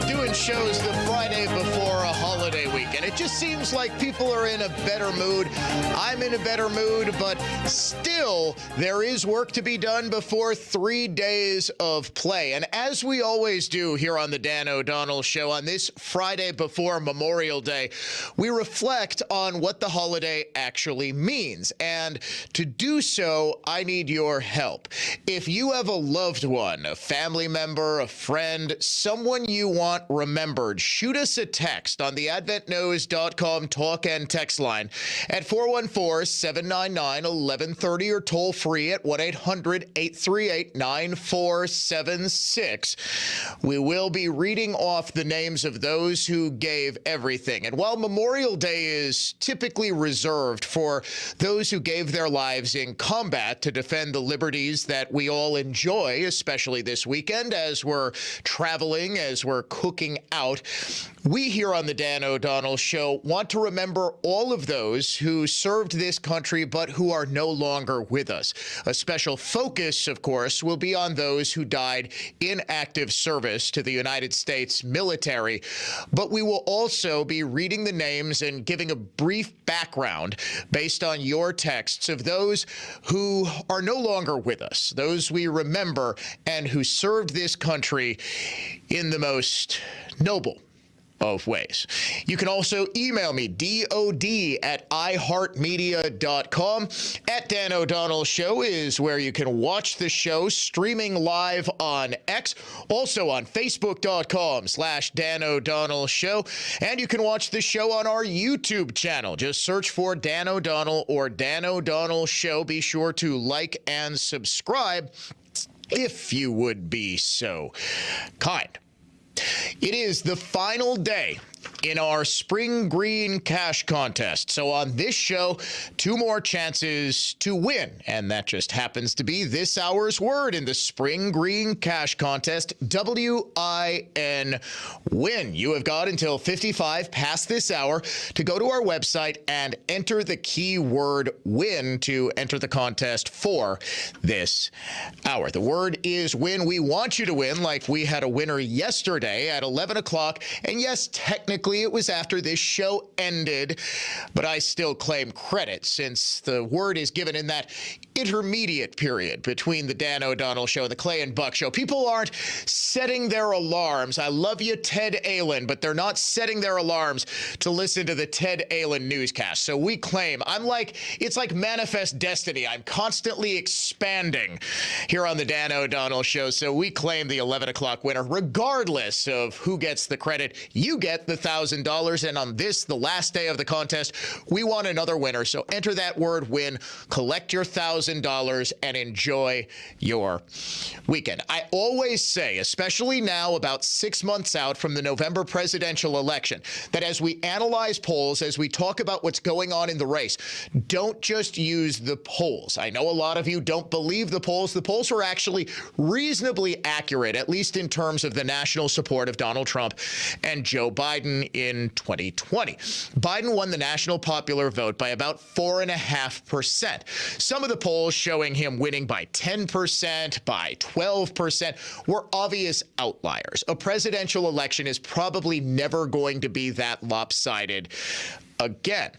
Doing shows the Friday before a holiday weekend. It just seems like people are in a better mood. I'm in a better mood, but still, there is work to be done before 3 days of play. And as we always do here on the Dan O'Donnell Show, on this Friday before Memorial Day, we reflect on what the holiday actually means. And to do so, I need your help. If you have a loved one, a family member, a friend, someone you want remembered, shoot us a text on the adventknows.com talk and text line at 414-799-1130 or toll free at 1-800-838-9476. We will be reading off the names of those who gave everything. And while Memorial Day is typically reserved for those who gave their lives in combat to defend the liberties that we all enjoy, especially this weekend as we're traveling, as we're cooking out, we here on the Dan O'Donnell Show want to remember all of those who served this country but who are no longer with us. A special focus, of course, will be on those who died in active service to the United States military. But we will also be reading the names and giving a brief background based on your texts of those who are no longer with us, those we remember and who served this country in the most noble of ways. You can also email me, dod@iheartmedia.com. At Dan O'Donnell Show is where you can watch the show streaming live on X, also on Facebook.com/Dan O'Donnell Show. And you can watch the show on our YouTube channel. Just search for Dan O'Donnell or Dan O'Donnell Show. Be sure to like and subscribe if you would be so kind. It is the final day in our Spring Green Cash Contest. So on this show, 2 more chances to win. And that just happens to be this hour's word in the Spring Green Cash Contest, W-I-N, win. You have got until 55 past this hour to go to our website and enter the keyword win to enter the contest for this hour. The word is win. We want you to win like we had a winner yesterday at 11 o'clock. And yes, technically, it was after this show ended, but I still claim credit since the word is given in that intermediate period between the Dan O'Donnell Show and the Clay and Buck Show. People aren't setting their alarms. I love you, Ted Allen, but they're not setting their alarms to listen to the Ted Allen newscast. So we claim, it's like manifest destiny. I'm constantly expanding here on the Dan O'Donnell Show. So we claim the 11 o'clock winner, regardless of who gets the credit. You get the $1,000. And on this, the last day of the contest, we want another winner. So enter that word win, collect your $1,000, and enjoy your weekend. I always say, especially now about 6 months out from the November presidential election, that as we analyze polls, as we talk about what's going on in the race, don't just use the polls. I know a lot of you don't believe the polls. The polls are actually reasonably accurate, at least in terms of the national support of Donald Trump and Joe Biden in 2020. Biden won the national popular vote by about 4.5%. Some of the polls showing him winning by 10%, by 12%, were obvious outliers. A presidential election is probably never going to be that lopsided again.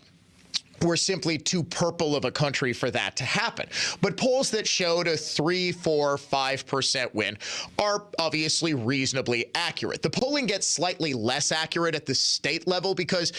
We're simply too purple of a country for that to happen. But polls that showed a 3, 4, 5% win are obviously reasonably accurate. The polling gets slightly less accurate at the state level because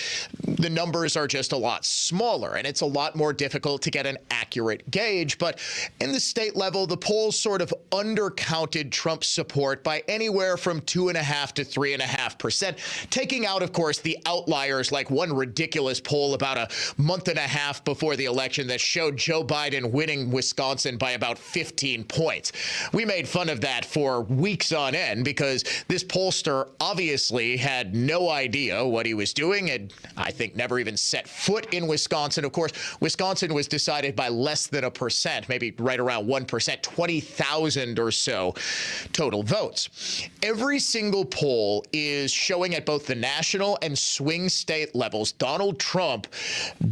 the numbers are just a lot smaller and it's a lot more difficult to get an accurate gauge. But in the state level, the polls sort of undercounted Trump's support by anywhere from 2.5 to 3.5%, taking out, of course, the outliers like one ridiculous poll about a month and a half before the election that showed Joe Biden winning Wisconsin by about 15 points. We made fun of that for weeks on end because this pollster obviously had no idea what he was doing and I think never even set foot in Wisconsin. Of course, Wisconsin was decided by less than 1%, maybe right around 1%, 20,000 or so total votes. Every single poll is showing at both the national and swing state levels Donald Trump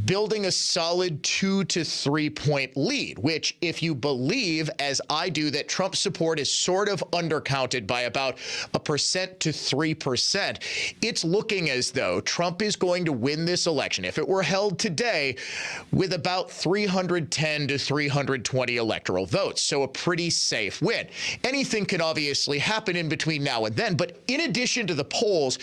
building building a solid 2 to 3 point lead, which, if you believe, as I do, that Trump's support is sort of undercounted by about 1% to 3%, it's looking as though Trump is going to win this election, if it were held today, with about 310 to 320 electoral votes. So a pretty safe win. Anything can obviously happen in between now and then, but in addition to the polls,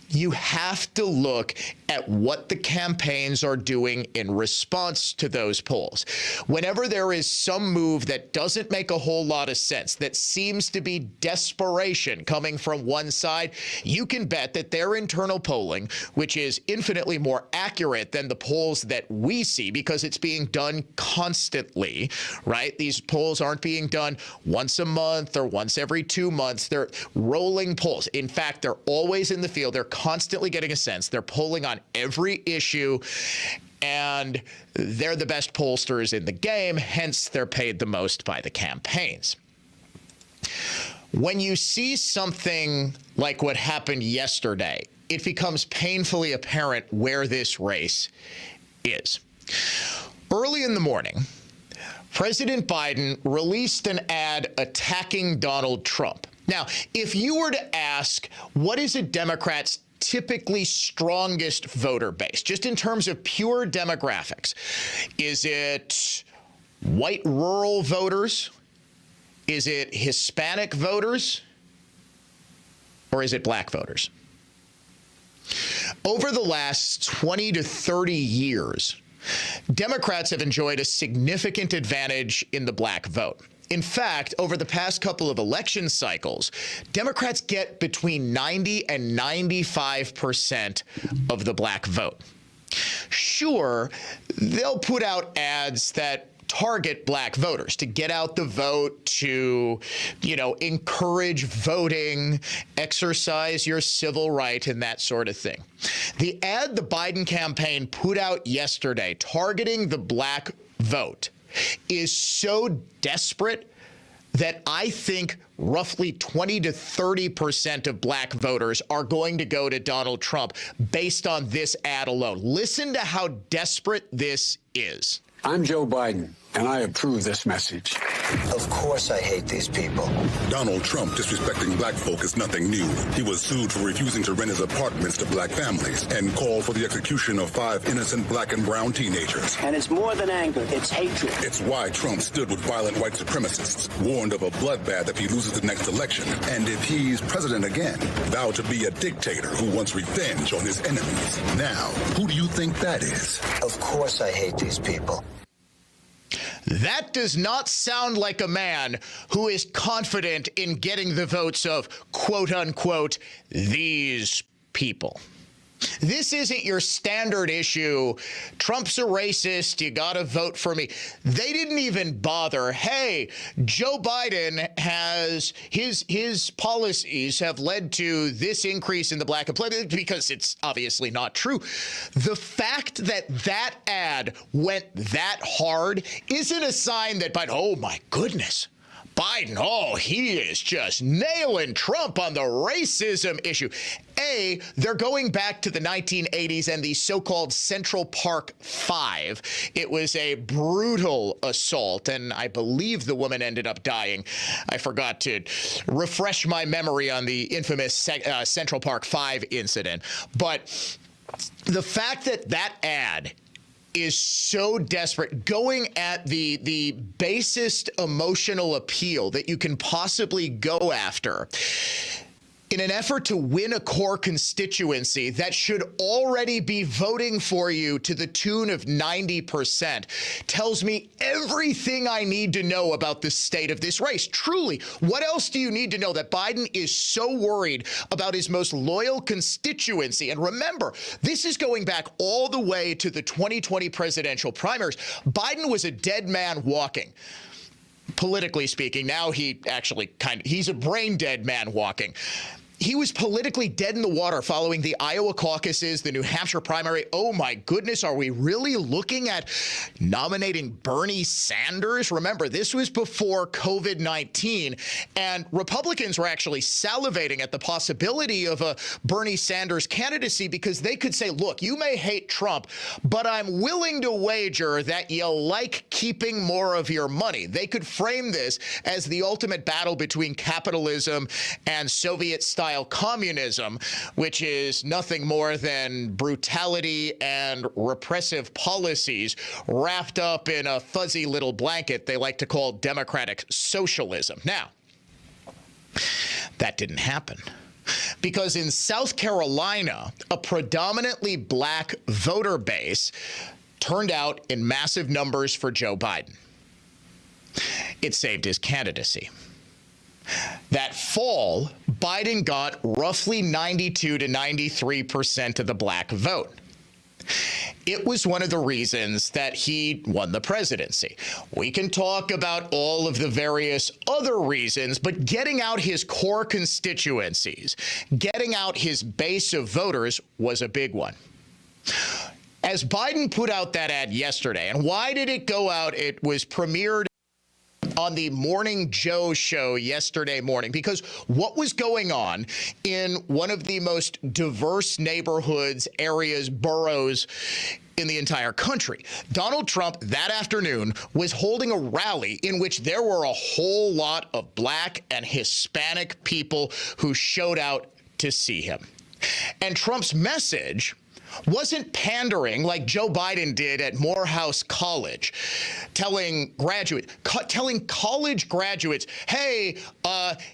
you have to look at what the campaigns are doing in response to those polls. Whenever there is some move that doesn't make a whole lot of sense, that seems to be desperation coming from one side, you can bet that their internal polling, which is infinitely more accurate than the polls that we see because it's being done constantly, right? These polls aren't being done once a month or once every 2 months. They're rolling polls. In fact, they're always in the field. They're constantly getting a sense. They're polling on every issue, and they're the best pollsters in the game, hence they're paid the most by the campaigns. When you see something like what happened yesterday, it becomes painfully apparent where this race is. Early in the morning, President Biden released an ad attacking Donald Trump. Now, if you were to ask, what is a Democrat's typically strongest voter base, just in terms of pure demographics? Is it white rural voters? Is it Hispanic voters? Or is it black voters? Over the last 20 to 30 years, Democrats have enjoyed a significant advantage in the black vote. In fact, over the past couple of election cycles, Democrats get between 90 and 95% of the black vote. Sure, they'll put out ads that target black voters to get out the vote, to, encourage voting, exercise your civil right, and that sort of thing. The ad the Biden campaign put out yesterday targeting the black vote is so desperate that I think roughly 20 to 30% of black voters are going to go to Donald Trump based on this ad alone. Listen to how desperate this is. I'm Joe Biden, and I approve this message. Of course I hate these people. Donald Trump disrespecting black folk is nothing new. He was sued for refusing to rent his apartments to black families and called for the execution of 5 innocent black and brown teenagers. And it's more than anger, it's hatred. It's why Trump stood with violent white supremacists, warned of a bloodbath if he loses the next election, and if he's president again, vowed to be a dictator who wants revenge on his enemies. Now, who do you think that is? Of course I hate these people. That does not sound like a man who is confident in getting the votes of, quote unquote, these people. This isn't your standard issue. Trump's a racist. You got to vote for me. They didn't even bother. Hey, Joe Biden has his policies have led to this increase in the black employment, because it's obviously not true. The fact that that ad went that hard isn't a sign that Biden, oh my goodness, Biden, oh, he is just nailing Trump on the racism issue. A, they're going back to the 1980s and the so-called Central Park Five. It was a brutal assault, and I believe the woman ended up dying. I forgot to refresh my memory on the infamous Central Park Five incident. But the fact that that ad is so desperate, going at the basest emotional appeal that you can possibly go after in an effort to win a core constituency that should already be voting for you to the tune of 90%, tells me everything I need to know about the state of this race. Truly, what else do you need to know that Biden is so worried about his most loyal constituency? And remember, this is going back all the way to the 2020 presidential primaries. Biden was a dead man walking, politically speaking. Now he actually he's a brain dead man walking. He was politically dead in the water following the Iowa caucuses, the New Hampshire primary. Oh, my goodness, are we really looking at nominating Bernie Sanders? Remember, this was before COVID-19, and Republicans were actually salivating at the possibility of a Bernie Sanders candidacy because they could say, look, you may hate Trump, but I'm willing to wager that you like keeping more of your money. They could frame this as the ultimate battle between capitalism and Soviet-style communism, which is nothing more than brutality and repressive policies wrapped up in a fuzzy little blanket they like to call democratic socialism. Now, that didn't happen. Because in South Carolina, a predominantly black voter base turned out in massive numbers for Joe Biden. It saved his candidacy. That fall, Biden got roughly 92 to 93% of the black vote. It was one of the reasons that he won the presidency. We can talk about all of the various other reasons, but getting out his core constituencies, getting out his base of voters was a big one. As Biden put out that ad yesterday, and why did it go out? It was premiered on the Morning Joe show yesterday morning, because what was going on in one of the most diverse neighborhoods, areas, boroughs in the entire country. Donald Trump that afternoon was holding a rally in which there were a whole lot of black and Hispanic people who showed out to see him. And Trump's message wasn't pandering like Joe Biden did at Morehouse College, telling college graduates, hey,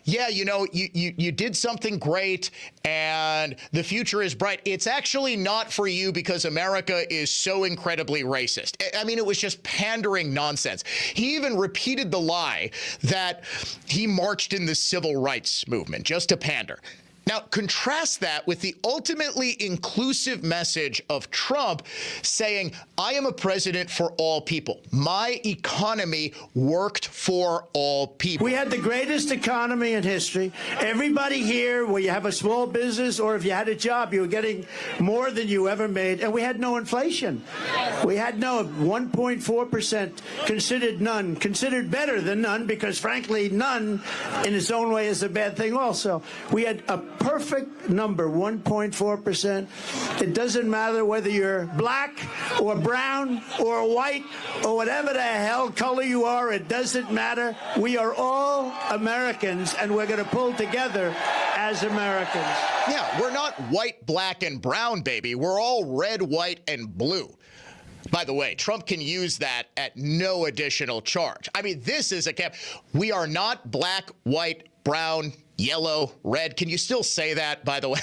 yeah, you know, you did something great and the future is bright. It's actually not for you because America is so incredibly racist. I mean, it was just pandering nonsense. He even repeated the lie that he marched in the civil rights movement just to pander. Now, contrast that with the ultimately inclusive message of Trump saying, I am a president for all people. My economy worked for all people. We had the greatest economy in history. Everybody here, where you have a small business or if you had a job, you were getting more than you ever made. And we had no inflation. We had no 1.4%, considered none, considered better than none, because frankly, none in its own way is a bad thing also. We had a perfect number, 1.4%. It doesn't matter whether you're black or brown or white or whatever the hell color you are. It doesn't matter. We are all Americans, and we're going to pull together as Americans. Yeah, we're not white, black, and brown, baby. We're all red, white, and blue. By the way, Trump can use that at no additional charge. I mean, this is a cap. We are not black, white, brown, yellow, red. Can you still say that, by the way?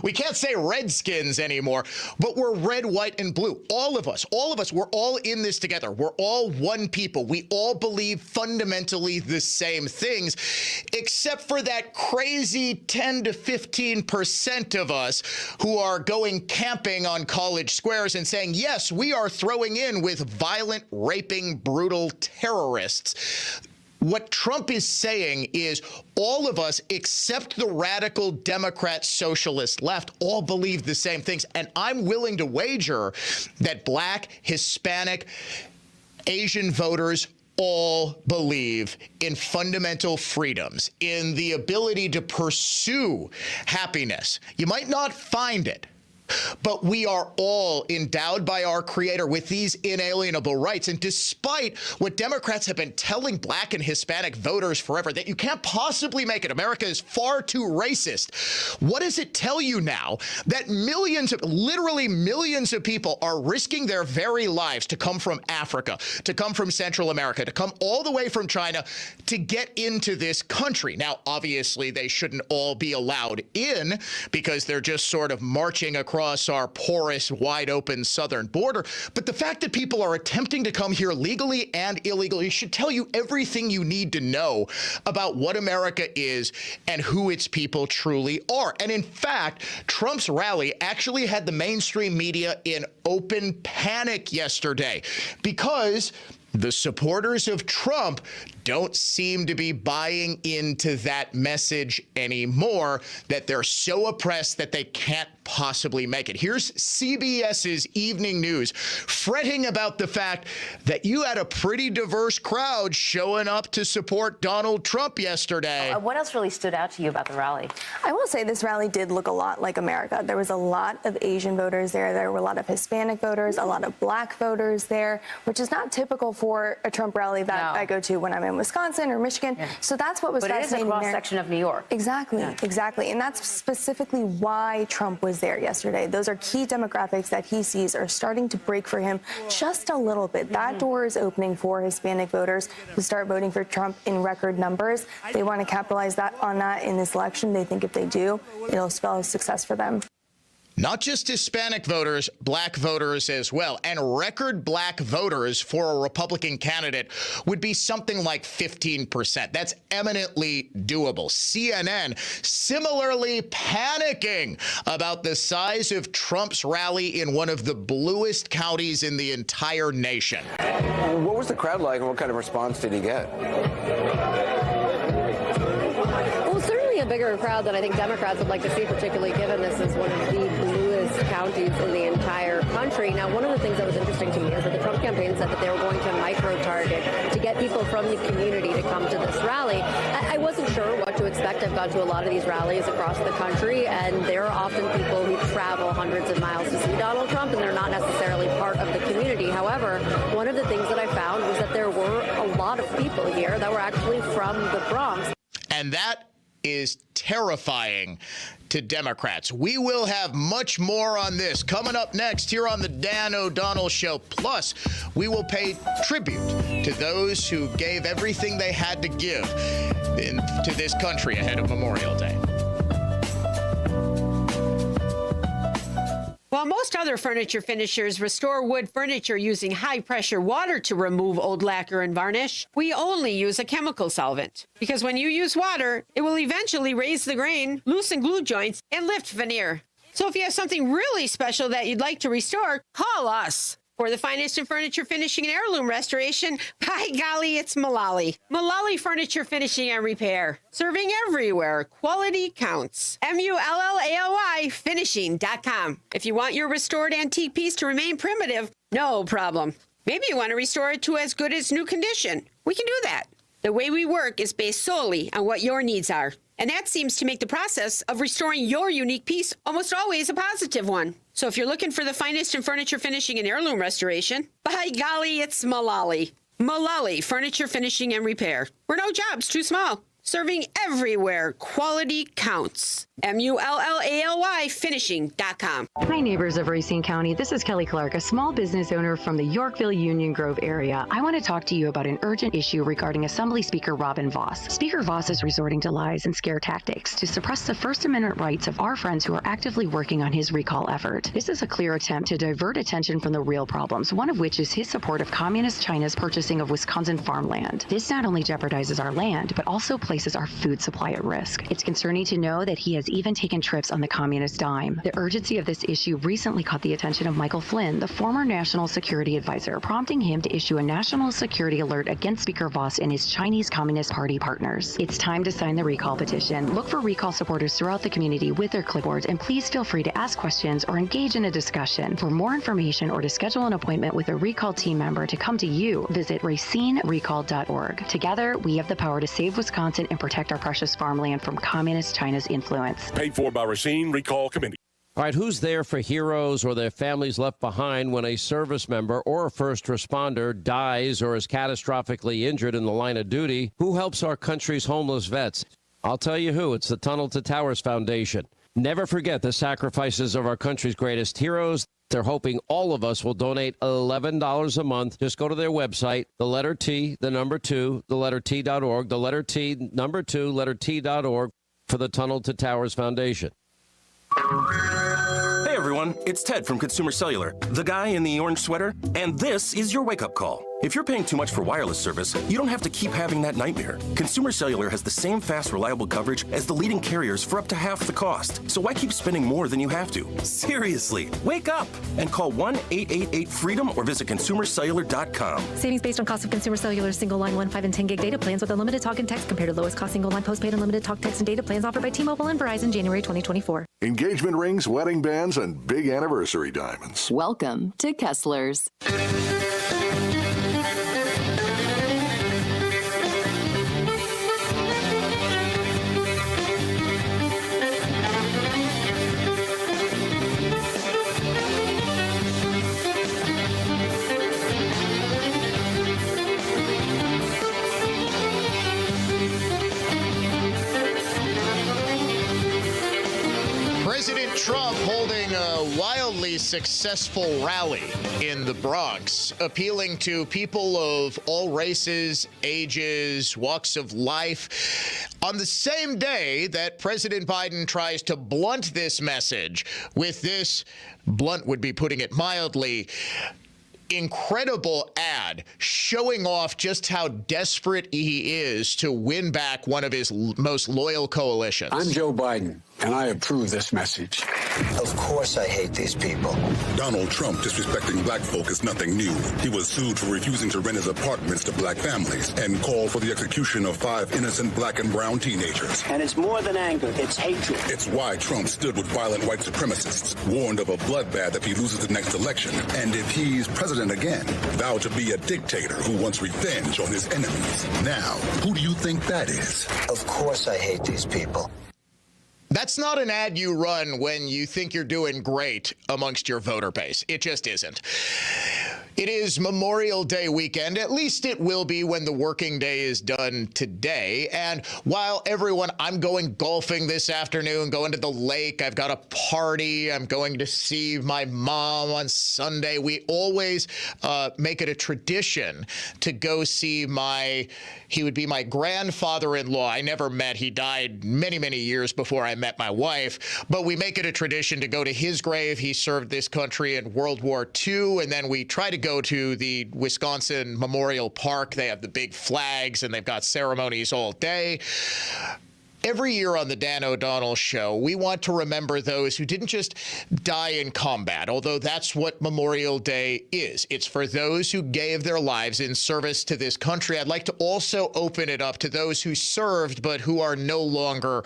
We can't say Redskins anymore, but we're red, white, and blue. All of us, we're all in this together. We're all one people. We all believe fundamentally the same things, except for that crazy 10 to 15% of us who are going camping on college squares and saying, yes, we are throwing in with violent, raping, brutal terrorists. What Trump is saying is all of us, except the radical Democrat socialist left, all believe the same things. And I'm willing to wager that black, Hispanic, Asian voters all believe in fundamental freedoms, in the ability to pursue happiness. You might not find it, but we are all endowed by our Creator with these inalienable rights. And despite what Democrats have been telling black and Hispanic voters forever, that you can't possibly make it, America is far too racist, what does it tell you now that literally millions of people are risking their very lives to come from Africa, to come from Central America, to come all the way from China to get into this country? Now, obviously, they shouldn't all be allowed in because they're just sort of marching across our porous, wide-open southern border. But the fact that people are attempting to come here legally and illegally should tell you everything you need to know about what America is and who its people truly are. And in fact, Trump's rally actually had the mainstream media in open panic yesterday because The supporters of Trump don't seem to be buying into that message anymore, that they're so oppressed that they can't possibly make it. Here's CBS's Evening News fretting about the fact that you had a pretty diverse crowd showing up to support Donald Trump yesterday. What else really stood out to you about the rally? I will say this rally did look a lot like America. There was a lot of Asian voters there. There were a lot of Hispanic voters, a lot of black voters there, which is not typical for a Trump rally that I go to when I'm in Wisconsin or Michigan. Yeah. So that's what was fascinating. But it is a cross-section of New York. Exactly, exactly. And that's specifically why Trump was there yesterday. Those are key demographics that he sees are starting to break for him just a little bit. That door is opening for Hispanic voters to start voting for Trump in record numbers. They want to capitalize on that in this election. They think if they do, it'll spell success for them. Not just Hispanic voters, black voters as well. And record black voters for a Republican candidate would be something like 15%. That's eminently doable. CNN similarly panicking about the size of Trump's rally in one of the bluest counties in the entire nation. What was the crowd like, and what kind of response did he get? A bigger crowd than I think Democrats would like to see, particularly given this is one of the bluest counties in the entire country. Now, one of the things that was interesting to me is that the Trump campaign said that they were going to micro-target to get people from the community to come to this rally. I wasn't sure what to expect. I've gone to a lot of these rallies across the country, and there are often people who travel hundreds of miles to see Donald Trump, and they're not necessarily part of the community. However, one of the things that I found was that there were a lot of people here that were actually from the Bronx. And that is terrifying to Democrats. We will have much more on this coming up next here on the Dan O'Donnell Show. Plus, we will pay tribute to those who gave everything they had to give to this country ahead of Memorial Day. While most other furniture finishers restore wood furniture using high-pressure water to remove old lacquer and varnish, we only use a chemical solvent. Because when you use water, it will eventually raise the grain, loosen glue joints, and lift veneer. So if you have something really special that you'd like to restore, call us. For the finest in furniture finishing and heirloom restoration, by golly, it's Mullally. Mullally Furniture Finishing and Repair. Serving everywhere. Quality counts. MULLALY finishing.com. If you want your restored antique piece to remain primitive, no problem. Maybe you want to restore it to as good as new condition. We can do that. The way we work is based solely on what your needs are. And that seems to make the process of restoring your unique piece almost always a positive one. So if you're looking for the finest in furniture finishing and heirloom restoration, by golly, it's Mullally. Mullally Furniture Finishing and Repair. We're no jobs too small. Serving everywhere. Quality counts. MULLALY finishing.com. Hi, neighbors of Racine County. This is Kelly Clark, a small business owner from the Yorkville Union Grove area. I want to talk to you about an urgent issue regarding Assembly Speaker Robin Vos. Speaker Vos is resorting to lies and scare tactics to suppress the First Amendment rights of our friends who are actively working on his recall effort. This is a clear attempt to divert attention from the real problems, one of which is his support of Communist China's purchasing of Wisconsin farmland. This not only jeopardizes our land, but also places our food supply at risk. It's concerning to know that he has even taken trips on the communist dime. The urgency of this issue recently caught the attention of Michael Flynn, the former national security advisor, prompting him to issue a national security alert against Speaker Vos and his Chinese Communist Party partners. It's time to sign the recall petition. Look for recall supporters throughout the community with their clipboards, and please feel free to ask questions or engage in a discussion. For more information or to schedule an appointment with a recall team member to come to you, visit racinerecall.org. Together, we have the power to save Wisconsin and protect our precious farmland from Communist China's influence. Paid for by Racine Recall Committee. All right, who's there for heroes or their families left behind when a service member or a first responder dies or is catastrophically injured in the line of duty? Who helps our country's homeless vets? I'll tell you who. It's the Tunnel to Towers Foundation. Never forget the sacrifices of our country's greatest heroes. They're hoping all of us will donate $11 a month. Just go to their website, the letter T, the number 2, the letter T.org, the letter T, number 2, letter T.org for the Tunnel to Towers Foundation. Hey everyone, it's Ted from Consumer Cellular, the guy in the orange sweater, and this is your wake-up call. If you're paying too much for wireless service, you don't have to keep having that nightmare. Consumer Cellular has the same fast, reliable coverage as the leading carriers for up to half the cost. So why keep spending more than you have to? Seriously, wake up and call 1-888-FREEDOM or visit consumercellular.com. Savings based on cost of Consumer Cellular single line 1, 5, and 10 gig data plans with unlimited talk and text compared to lowest cost single line postpaid unlimited talk, text, and data plans offered by T-Mobile and Verizon January 2024. Engagement rings, wedding bands, and big anniversary diamonds. Welcome to Kessler's. President Trump holding a wildly successful rally in the Bronx, appealing to people of all races, ages, walks of life, on the same day that President Biden tries to blunt this message with this, blunt would be putting it mildly, incredible ad showing off just how desperate he is to win back one of his most loyal coalitions. I'm Joe Biden, and I approve this message. Of course I hate these people. Donald Trump disrespecting black folk is nothing new. He was sued for refusing to rent his apartments to black families and called for the execution of 5 innocent black and brown teenagers. And it's more than anger, it's hatred. It's why Trump stood with violent white supremacists, warned of a bloodbath if he loses the next election, and if he's president again, vowed to be a dictator who wants revenge on his enemies. Now, who do you think that is? Of course I hate these people. That's not an ad you run when you think you're doing great amongst your voter base. It just isn't. It is Memorial Day weekend. At least it will be when the working day is done today. And while I'm going golfing this afternoon, going to the lake. I've got a party. I'm going to see my mom on Sunday. We always make it a tradition to go see he would be my grandfather-in-law. I never met. He died many, many years before I met my wife. But we make it a tradition to go to his grave. He served this country in World War II. And then we try to go to the Wisconsin Memorial Park. They have the big flags and they've got ceremonies all day. Every year on the Dan O'Donnell Show, we want to remember those who didn't just die in combat, although that's what Memorial Day is. It's for those who gave their lives in service to this country. I'd like to also open it up to those who served but who are no longer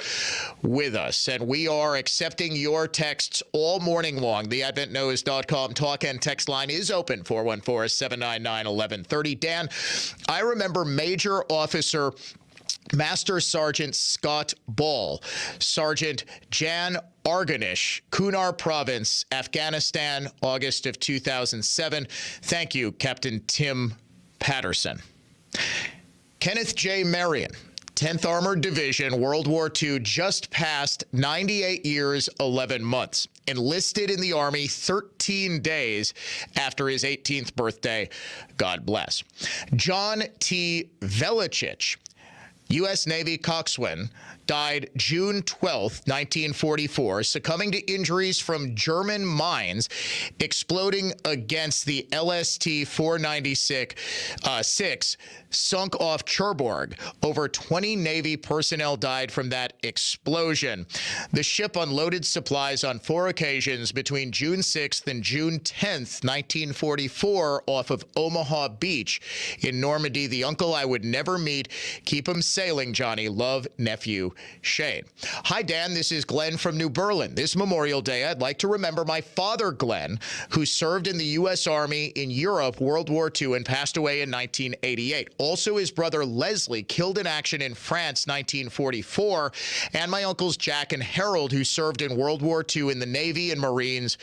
with us. And we are accepting your texts all morning long. The AdventNews.com talk and text line is open, 414-799-1130. Dan, I remember Major Officer Master Sergeant Scott Ball, Sergeant Jan Arganish, Kunar Province, Afghanistan, August of 2007. Thank you, Captain Tim Patterson. Kenneth J. Marion, 10th Armored Division, World War II, just passed 98 years, 11 months. Enlisted in the Army 13 days after his 18th birthday. God bless. John T. Velichich, U.S. Navy coxswain, died June 12, 1944, succumbing to injuries from German mines exploding against the LST-496 sunk off Cherbourg. Over 20 Navy personnel died from that explosion. The ship unloaded supplies on 4 occasions between June 6th and June 10th, 1944, off of Omaha Beach in Normandy. The uncle I would never meet. Keep him sailing, Johnny. Love, nephew Shane. Hi, Dan. This is Glenn from New Berlin. This Memorial Day, I'd like to remember my father, Glenn, who served in the U.S. Army in Europe, World War II, and passed away in 1988. Also, his brother Leslie, killed in action in France, 1944, and my uncles Jack and Harold, who served in World War II in the Navy and Marines,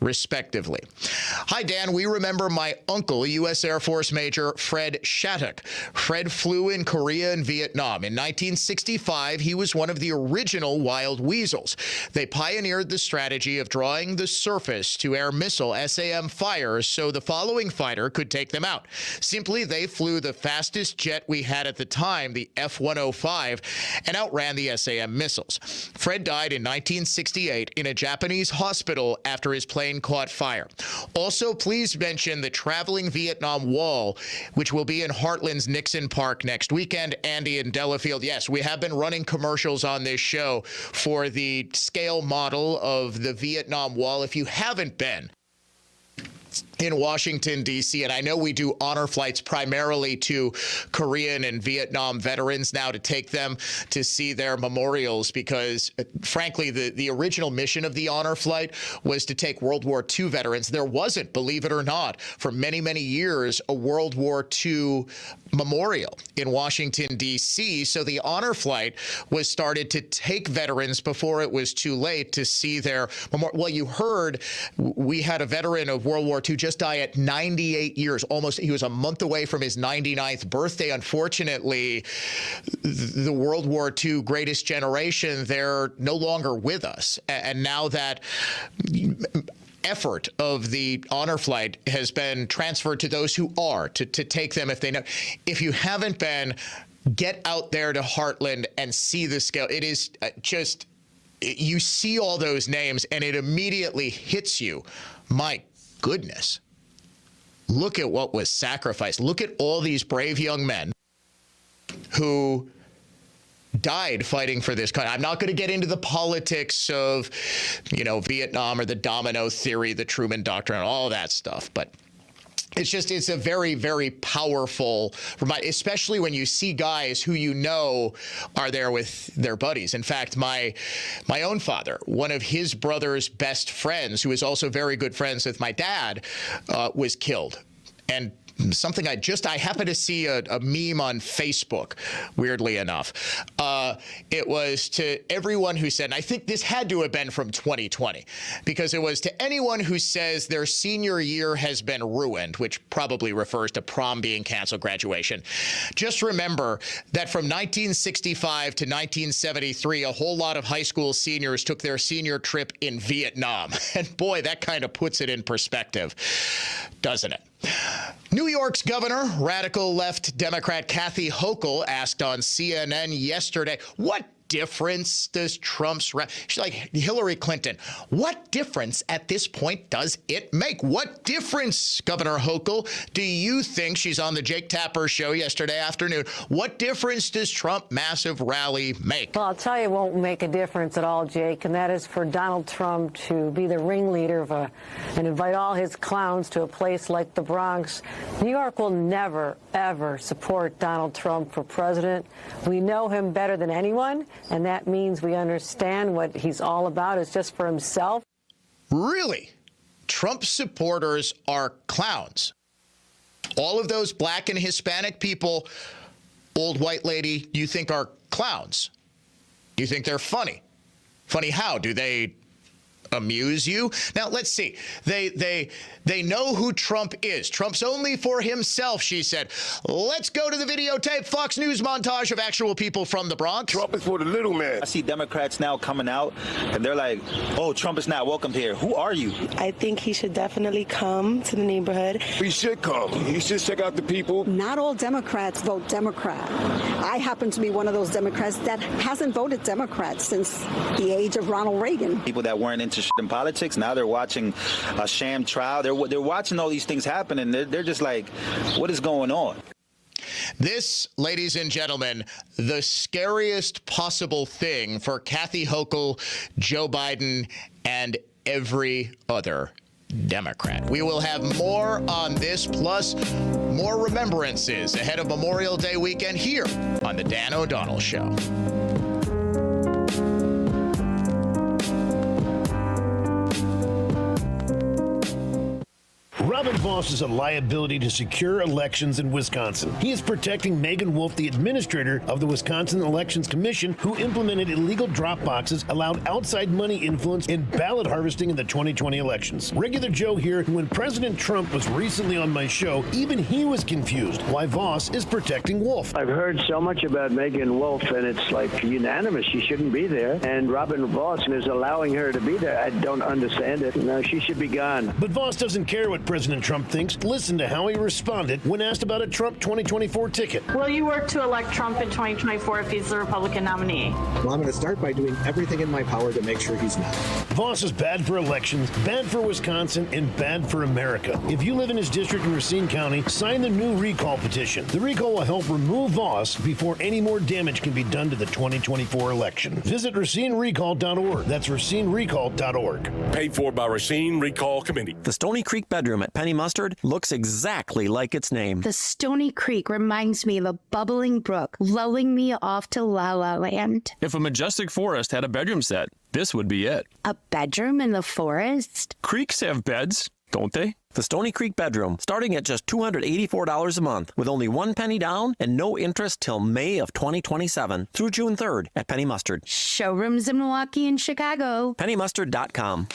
respectively. Hi, Dan. We remember my uncle, U.S. Air Force Major Fred Shattuck. Fred flew in Korea and Vietnam. In 1965, he he was one of the original wild weasels. They pioneered the strategy of drawing the surface to air missile SAM fires so the following fighter could take them out. Simply, they flew the fastest jet we had at the time, the F-105, and outran the SAM missiles. Fred died in 1968 in a Japanese hospital after his plane caught fire. Also, please mention the traveling Vietnam Wall, which will be in Heartland's Nixon Park next weekend. Andy and Delafield, yes, we have been running commercials on this show for the scale model of the Vietnam Wall. If you haven't been in Washington, D.C., and I know we do honor flights primarily to Korean and Vietnam veterans now to take them to see their memorials because, frankly, the original mission of the honor flight was to take World War II veterans. There wasn't, believe it or not, for many, many years, a World War II memorial in Washington, D.C., so the honor flight was started to take veterans before it was too late to see their memorial. Well, you heard we had a veteran of World War II just die at 98 years, almost. He was a month away from his 99th birthday. Unfortunately, the World War II greatest generation, they're no longer with us. And now that effort of the honor flight has been transferred to those who are, to take them if they know. If you haven't been, get out there to Heartland and see the scale. It is just, you see all those names and it immediately hits you. My goodness. Look at what was sacrificed. Look at all these brave young men who died fighting for this country. I'm not going to get into the politics of, Vietnam or the domino theory, the Truman Doctrine, all that stuff. But it's a very, very powerful reminder, especially when you see guys who are there with their buddies. In fact, my own father, one of his brother's best friends, who is also very good friends with my dad, was killed. And something I happened to see a meme on Facebook, weirdly enough. It was to everyone who said, and I think this had to have been from 2020, because it was to anyone who says their senior year has been ruined, which probably refers to prom being canceled, graduation. Just remember that from 1965 to 1973, a whole lot of high school seniors took their senior trip in Vietnam. And boy, that kind of puts it in perspective, doesn't it? New York's governor, radical left Democrat Kathy Hochul, asked on CNN yesterday, what difference does Trump's she's like Hillary Clinton. What difference at this point does it make? What difference, Governor Hochul, do you think? She's on the Jake Tapper show yesterday afternoon. What difference does Trump massive rally make? Well, I'll tell you, it won't make a difference at all, Jake, and that is for Donald Trump to be the ringleader of and invite all his clowns to a place like the Bronx. New York will never, ever support Donald Trump for president. We know him better than anyone. And that means we understand what he's all about is just for himself. Really? Trump supporters are clowns. All of those black and Hispanic people, old white lady, you think are clowns. You think they're funny. Funny how? Do they amuse you? Now, let's see. They know who Trump is. Trump's only for himself, she said. Let's go to the videotape Fox News montage of actual people from the Bronx. Trump is for the little man. I see Democrats now coming out, and they're like, oh, Trump is not welcome here. Who are you? I think he should definitely come to the neighborhood. He should come. He should check out the people. Not all Democrats vote Democrat. I happen to be one of those Democrats that hasn't voted Democrat since the age of Ronald Reagan. People that weren't into in politics, now they're watching a sham trial. They're watching all these things happen, and they're just like, what is going on? This, ladies and gentlemen, the scariest possible thing for Kathy Hochul, Joe Biden, and every other Democrat. We will have more on this, plus more remembrances ahead of Memorial Day weekend here on The Dan O'Donnell Show. Robin Vaughn Voss is a liability to secure elections in Wisconsin. He is protecting Megan Wolf, the administrator of the Wisconsin Elections Commission, who implemented illegal drop boxes, allowed outside money influence in ballot harvesting in the 2020 elections. Regular Joe here, when President Trump was recently on my show, even he was confused why Voss is protecting Wolf. I've heard so much about Megan Wolf, and it's like unanimous. She shouldn't be there. And Robin Voss is allowing her to be there. I don't understand it. No, she should be gone. But Voss doesn't care what President Trump thinks. Listen to how he responded when asked about a Trump 2024 ticket. Will you work to elect Trump in 2024 if he's the Republican nominee? Well, I'm going to start by doing everything in my power to make sure he's not. Voss is bad for elections, bad for Wisconsin, and bad for America. If you live in his district in Racine County, sign the new recall petition. The recall will help remove Voss before any more damage can be done to the 2024 election. Visit RacineRecall.org. That's RacineRecall.org. Paid for by Racine Recall Committee. The Stony Creek bedroom at Penny Mustard looks exactly like its name. The Stony Creek reminds me of a bubbling brook, lulling me off to La La Land. If a majestic forest had a bedroom set, this would be it. A bedroom in the forest? Creeks have beds, don't they? The Stony Creek bedroom, starting at just $284 a month, with only 1 penny down and no interest till May of 2027 through June 3rd at Penny Mustard. Showrooms in Milwaukee and Chicago. PennyMustard.com.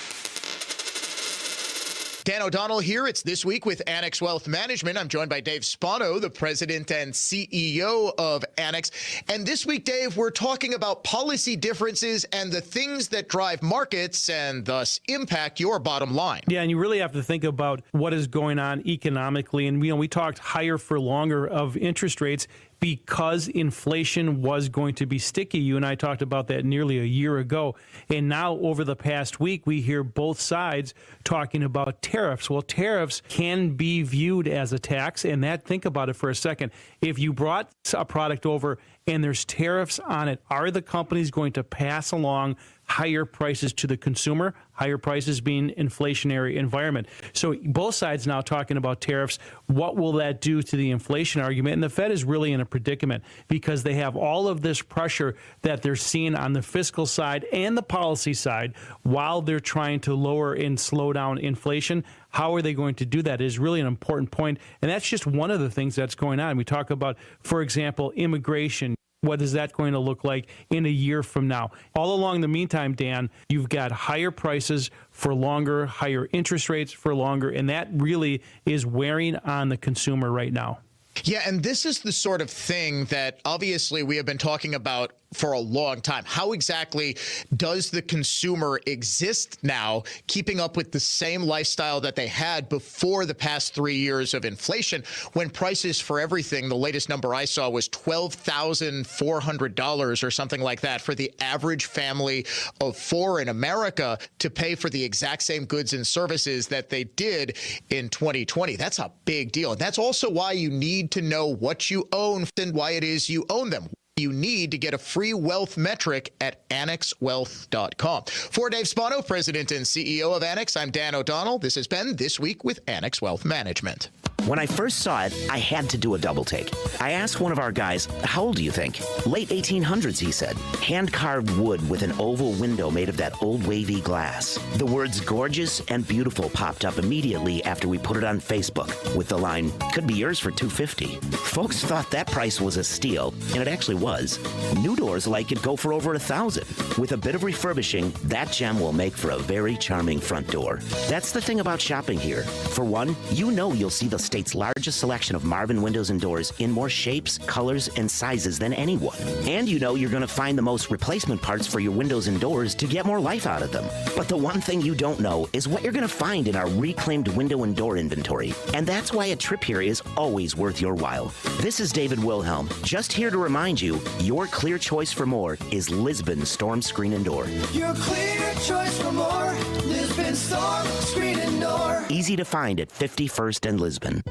Dan O'Donnell here. It's This Week with Annex Wealth Management. I'm joined by Dave Spano, the president and CEO of Annex. And this week, Dave, we're talking about policy differences and the things that drive markets and thus impact your bottom line. Yeah, and you really have to think about what is going on economically. And, we talked higher for longer of interest rates because inflation was going to be sticky. You and I talked about that nearly a year ago. And now over the past week, we hear both sides talking about tariffs. Well, tariffs can be viewed as a tax. And think about it for a second. If you brought a product over and there's tariffs on it, are the companies going to pass along higher prices to the consumer, higher prices being inflationary environment? So both sides now talking about tariffs. What will that do to the inflation argument? And the Fed is really in a predicament because they have all of this pressure that they're seeing on the fiscal side and the policy side while they're trying to lower and slow down inflation. How are they going to do that is really an important point. And that's just one of the things that's going on. We talk about, for example, immigration. What is that going to look like in a year from now? All along the meantime, Dan, you've got higher prices for longer, higher interest rates for longer, and that really is wearing on the consumer right now. Yeah, and this is the sort of thing that obviously we have been talking about for a long time. How exactly does the consumer exist now, keeping up with the same lifestyle that they had before the past 3 years of inflation, when prices for everything, the latest number I saw was $12,400 or something like that for the average family of 4 in America to pay for the exact same goods and services that they did in 2020. That's a big deal. And that's also why you need to know what you own and why it is you own them. You need to get a free wealth metric at annexwealth.com. For Dave Spano, president and CEO of Annex, I'm Dan O'Donnell. This has been This Week with Annex Wealth Management. When I first saw it, I had to do a double take. I asked one of our guys, how old do you think? Late 1800s, he said. Hand-carved wood with an oval window made of that old wavy glass. The words gorgeous and beautiful popped up immediately after we put it on Facebook with the line, could be yours for $250. Folks thought that price was a steal, and it actually was. New doors like it go for over $1,000. With a bit of refurbishing, that gem will make for a very charming front door. That's the thing about shopping here. For one, you know you'll see the state's largest selection of Marvin windows and doors in more shapes, colors, and sizes than anyone. And you know you're going to find the most replacement parts for your windows and doors to get more life out of them. But the one thing you don't know is what you're going to find in our reclaimed window and door inventory. And that's why a trip here is always worth your while. This is David Wilhelm, just here to remind you, your clear choice for more is Lisbon Storm Screen and Door. Your clear choice for more, Lisbon Storm Screen and Door. Easy to find at 51st and Lisbon.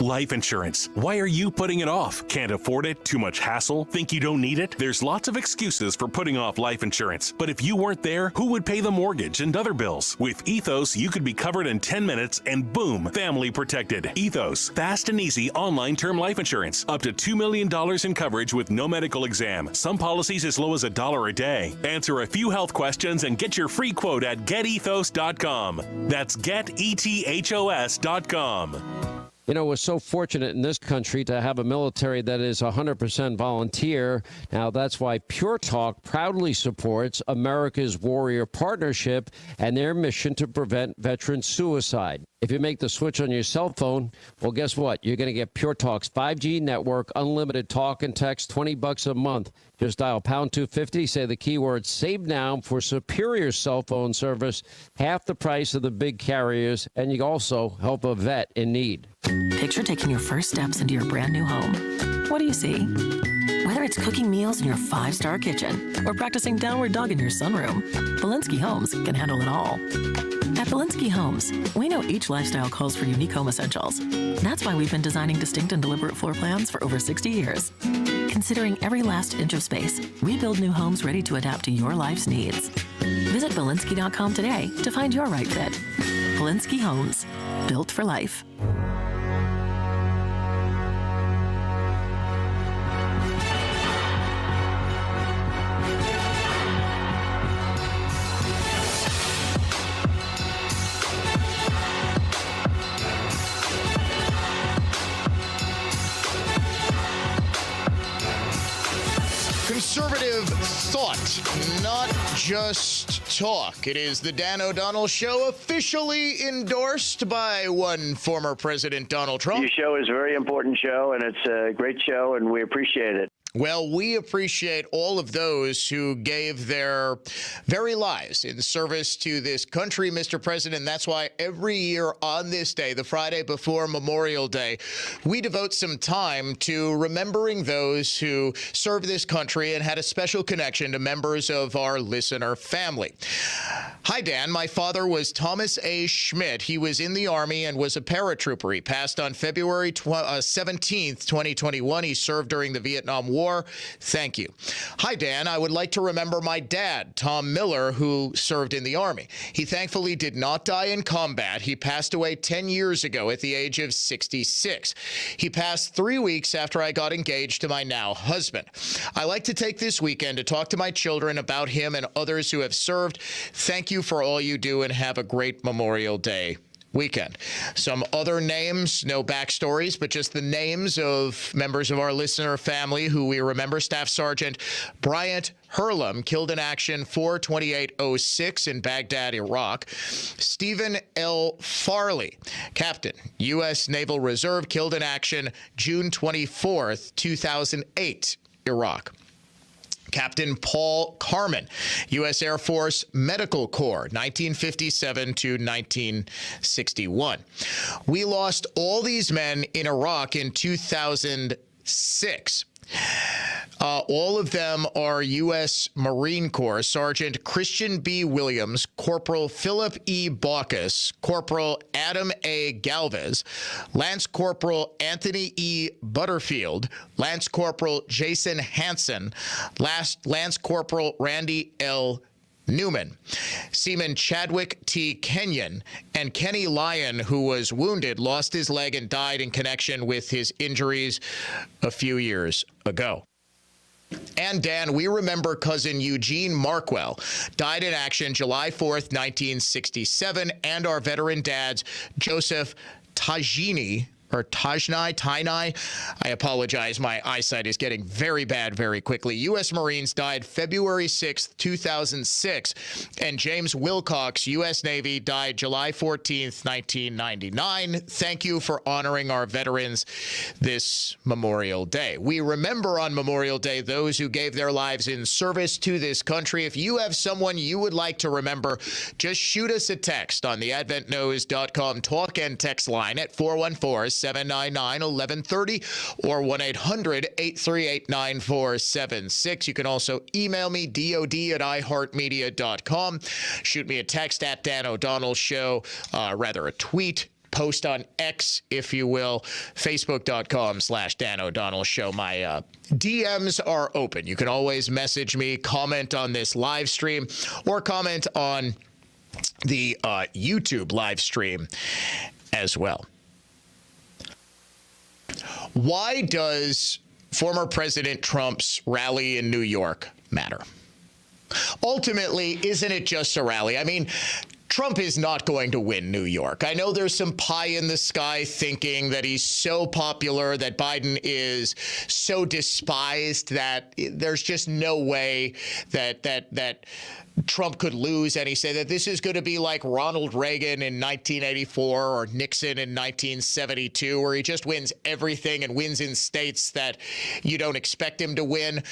Life insurance. Why are you putting it off? Can't afford it? Too much hassle? Think you don't need it? There's lots of excuses for putting off life insurance. But if you weren't there, who would pay the mortgage and other bills? With Ethos, you could be covered in 10 minutes and boom, family protected. Ethos, fast and easy online term life insurance. Up to $2 million in coverage with no medical exam. Some policies as low as $1 a day. Answer a few health questions and get your free quote at getethos.com. That's getethos.com. You know, we're so fortunate in this country to have a military that is 100% volunteer. Now, that's why Pure Talk proudly supports America's Warrior Partnership and their mission to prevent veteran suicide. If you make the switch on your cell phone, well, guess what? You're going to get Pure Talk's 5G network, unlimited talk and text, $20 a month. Just dial pound 250, say the keyword save now for superior cell phone service, half the price of the big carriers, and you also help a vet in need. Picture taking your first steps into your brand new home. What do you see? Whether it's cooking meals in your 5-star kitchen or practicing downward dog in your sunroom, Valinsky Homes can handle it all. At Valinsky Homes, we know each lifestyle calls for unique home essentials. That's why we've been designing distinct and deliberate floor plans for over 60 years. Considering every last inch of space, we build new homes ready to adapt to your life's needs. Visit Valinsky.com today to find your right fit. Valinsky Homes, built for life. Conservative thought, not just talk. It is the Dan O'Donnell Show, officially endorsed by one former President Donald Trump. Your show is a very important show, and it's a great show, and we appreciate it. Well, we appreciate all of those who gave their very lives in service to this country, Mr. President. That's why every year on this day, the Friday before Memorial Day, we devote some time to remembering those who served this country and had a special connection to members of our listener family. Hi, Dan. My father was Thomas A. Schmidt. He was in the Army and was a paratrooper. He passed on February 17th, 2021. He served during the Vietnam War. Thank you. Hi, Dan. I would like to remember my dad, Tom Miller, who served in the Army. He thankfully did not die in combat. He passed away 10 years ago at the age of 66. He passed 3 weeks after I got engaged to my now husband. I like to take this weekend to talk to my children about him and others who have served. Thank you for all you do and have a great Memorial Day weekend. Some other names, no backstories, but just the names of members of our listener family who we remember. Staff Sergeant Bryant Hurlum, killed in action 4/28/06 in Baghdad, Iraq. Stephen L. Farley, Captain, U.S. Naval Reserve, killed in action June 24th, 2008, Iraq. Captain Paul Carman, U.S. Air Force Medical Corps, 1957 to 1961. We lost all these men in Iraq in 2006. All of them are U.S. Marine Corps. Sergeant Christian B. Williams, Corporal Philip E. Baucus, Corporal Adam A. Galvez, Lance Corporal Anthony E. Butterfield, Lance Corporal Jason Hansen, Lance Corporal Randy L. Newman, Seaman Chadwick T. Kenyon, and Kenny Lyon, who was wounded, lost his leg and died in connection with his injuries a few years ago. And Dan, we remember cousin Eugene Markwell, died in action July 4th, 1967, and our veteran dads, Joseph Tajini, or Tajnai. I apologize. My eyesight is getting very bad very quickly. U.S. Marines, died February 6th, 2006. And James Wilcox, U.S. Navy, died July 14th, 1999. Thank you for honoring our veterans this Memorial Day. We remember on Memorial Day those who gave their lives in service to this country. If you have someone you would like to remember, just shoot us a text on the AdventNews.com talk and text line at 414-799-1130 or 1-800-838-9476. You can also email me, dod@iheartmedia.com. Shoot me a text at Dan O'Donnell Show, a tweet post on X, if you will, facebook.com/Dan O'Donnell Show. My DMs are open. You can always message me, comment on this live stream, or comment on the YouTube live stream as well. Why does former President Trump's rally in New York matter? Ultimately, isn't it just a rally? I mean, Trump is not going to win New York. I know there's some pie in the sky thinking that he's so popular, that Biden is so despised that there's just no way that Trump could lose. And he said that this is going to be like Ronald Reagan in 1984 or Nixon in 1972, where he just wins everything and wins in states that you don't expect him to win.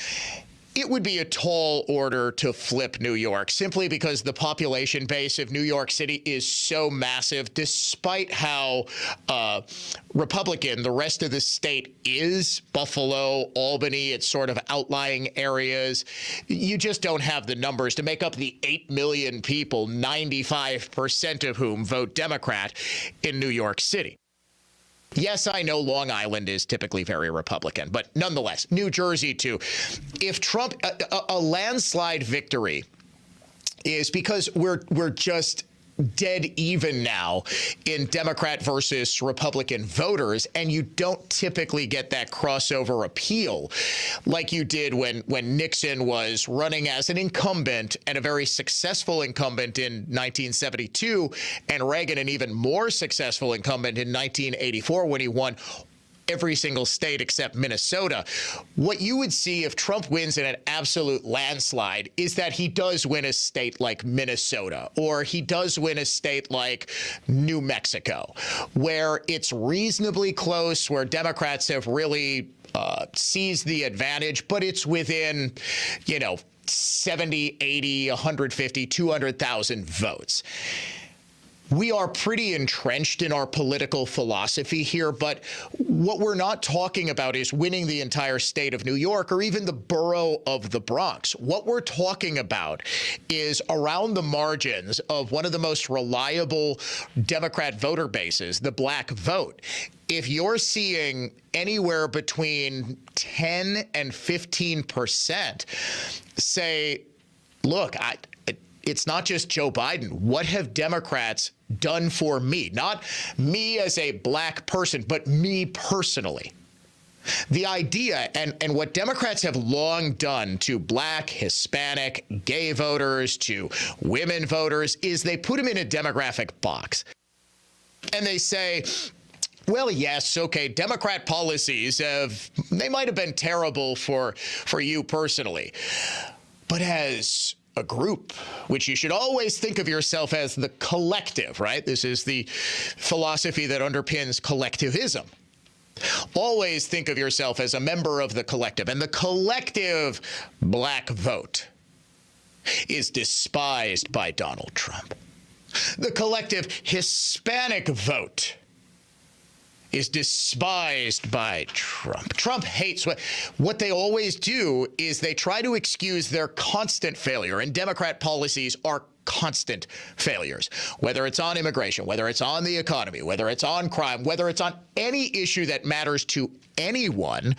It would be a tall order to flip New York, simply because the population base of New York City is so massive, despite how Republican the rest of the state is. Buffalo, Albany, it's sort of outlying areas. You just don't have the numbers to make up the 8 million people, 95% of whom vote Democrat in New York City. Yes, I know Long Island is typically very Republican, but nonetheless, New Jersey too. If Trump, a landslide victory is because we're just dead even now in Democrat versus Republican voters, and you don't typically get that crossover appeal like you did when Nixon was running as an incumbent, and a very successful incumbent in 1972, and Reagan an even more successful incumbent in 1984 when he won every single state except Minnesota. What you would see if Trump wins in an absolute landslide is that he does win a state like Minnesota, or he does win a state like New Mexico, where it's reasonably close, where Democrats have really seized the advantage, but it's within, 70, 80, 150, 200,000 votes. We are pretty entrenched in our political philosophy here, but what we're not talking about is winning the entire state of New York or even the borough of the Bronx. What we're talking about is around the margins of one of the most reliable Democrat voter bases, the black vote. If you're seeing anywhere between 10 and 15% say, look, it's not just Joe Biden. What have Democrats done for me? Not me as a black person, but me personally. The idea, and what Democrats have long done to black, Hispanic, gay voters, to women voters, is they put them in a demographic box. And they say, well, yes, okay, Democrat policies they might have been terrible for you personally. But as a group, which you should always think of yourself as the collective, right? This is the philosophy that underpins collectivism. Always think of yourself as a member of the collective, and the collective black vote is despised by Donald Trump. The collective Hispanic vote is despised by Trump. Trump hates what they always do is they try to excuse their constant failure, and Democrat policies are constant failures, whether it's on immigration, whether it's on the economy, whether it's on crime, whether it's on any issue that matters to anyone,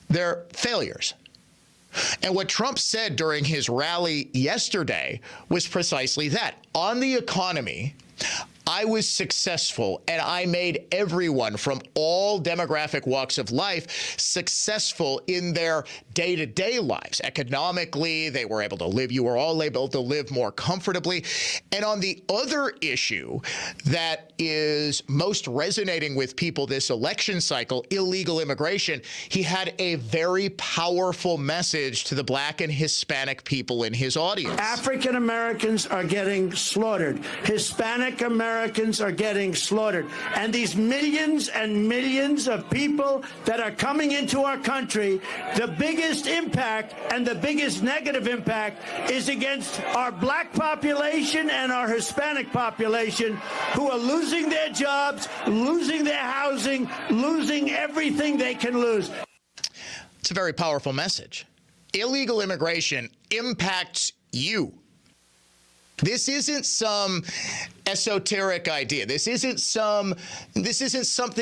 they're failures. And what Trump said during his rally yesterday was precisely that. On the economy, I was successful, and I made everyone from all demographic walks of life successful in their day-to-day lives. Economically, they were able to live. You were all able to live more comfortably. And on the other issue that is most resonating with people this election cycle, illegal immigration, he had a very powerful message to the black and Hispanic people in his audience. African Americans are getting slaughtered. Hispanic Americans are getting slaughtered. And these millions and millions of people that are coming into our country, the biggest impact and the biggest negative impact is against our black population and our Hispanic population, who are losing their jobs, losing their housing, losing everything they can lose. It's a very powerful message. Illegal immigration impacts you. This isn't some esoteric idea. This isn't something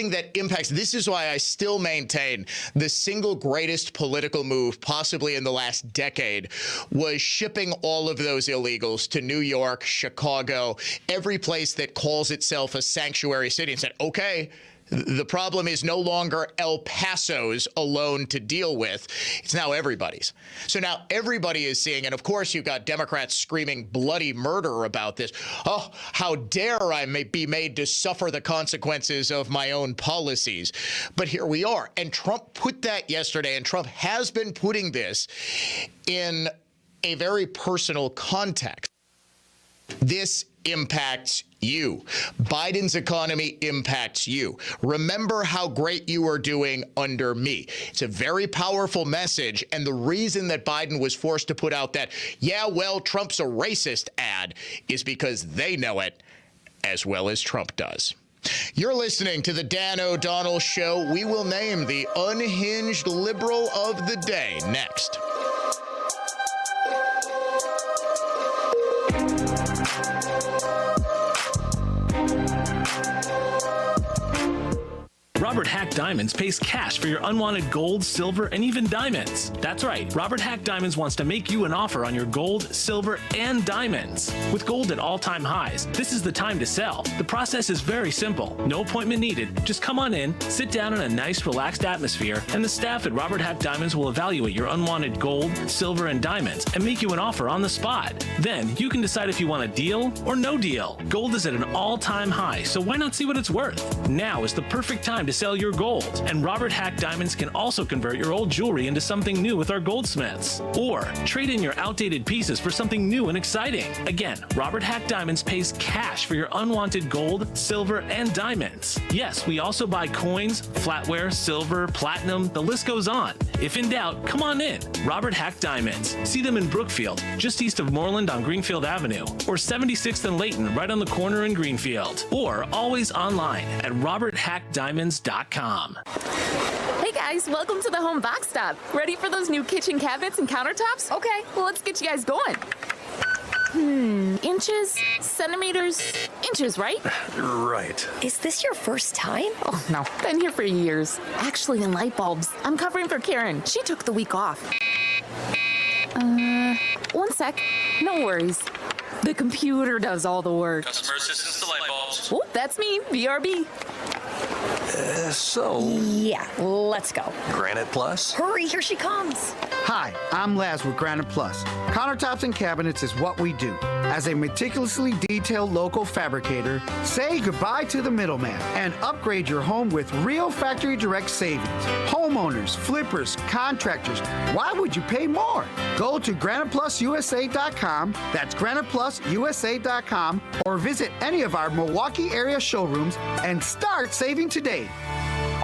that impacts. This is why I still maintain the single greatest political move possibly in the last decade was shipping all of those illegals to New York, Chicago, every place that calls itself a sanctuary city, and said, okay, the problem is no longer El Paso's alone to deal with. It's now everybody's. So now everybody is seeing, and of course you've got Democrats screaming bloody murder about this. Oh, how dare I be made to suffer the consequences of my own policies. But here we are. And Trump put that yesterday, and Trump has been putting this in a very personal context. This impacts you. Biden's economy impacts you. Remember how great you are doing under me. It's a very powerful message. And the reason that Biden was forced to put out that, yeah, well, Trump's a racist ad is because they know it as well as Trump does. You're listening to the Dan O'Donnell Show. We will name the unhinged liberal of the day next. Robert Hack Diamonds pays cash for your unwanted gold, silver, and even diamonds. That's right, Robert Hack Diamonds wants to make you an offer on your gold, silver, and diamonds. With gold at all-time highs, this is the time to sell. The process is very simple. No appointment needed. Just come on in, sit down in a nice, relaxed atmosphere, and the staff at Robert Hack Diamonds will evaluate your unwanted gold, silver, and diamonds and make you an offer on the spot. Then you can decide if you want a deal or no deal. Gold is at an all-time high, so why not see what it's worth? Now is the perfect time to sell your gold, and Robert Hack Diamonds can also convert your old jewelry into something new with our goldsmiths. Or trade in your outdated pieces for something new and exciting. Again, Robert Hack Diamonds pays cash for your unwanted gold, silver, and diamonds. Yes, we also buy coins, flatware, silver, platinum, the list goes on. If in doubt, come on in. Robert Hack Diamonds. See them in Brookfield, just east of Moreland on Greenfield Avenue, or 76th and Layton, right on the corner in Greenfield, or always online at roberthackdiamonds.com. Hey guys, welcome to the Home Box Stop. Ready for those new kitchen cabinets and countertops? Okay, well, let's get you guys going. Inches, centimeters, inches, right? Right. Is this your first time? Oh, no, been here for years. Actually, in light bulbs. I'm covering for Karen. She took the week off. One sec. No worries. The computer does all the work. Customer assistance to light bulbs. Oh, that's me, BRB. Yeah, let's go. Granite Plus? Hurry, here she comes. Hi, I'm Laz with Granite Plus. Countertops and cabinets is what we do. As a meticulously detailed local fabricator, say goodbye to the middleman and upgrade your home with real factory direct savings. Homeowners, flippers, contractors, why would you pay more? Go to graniteplususa.com, that's graniteplususa.com, or visit any of our Milwaukee area showrooms and start saving today.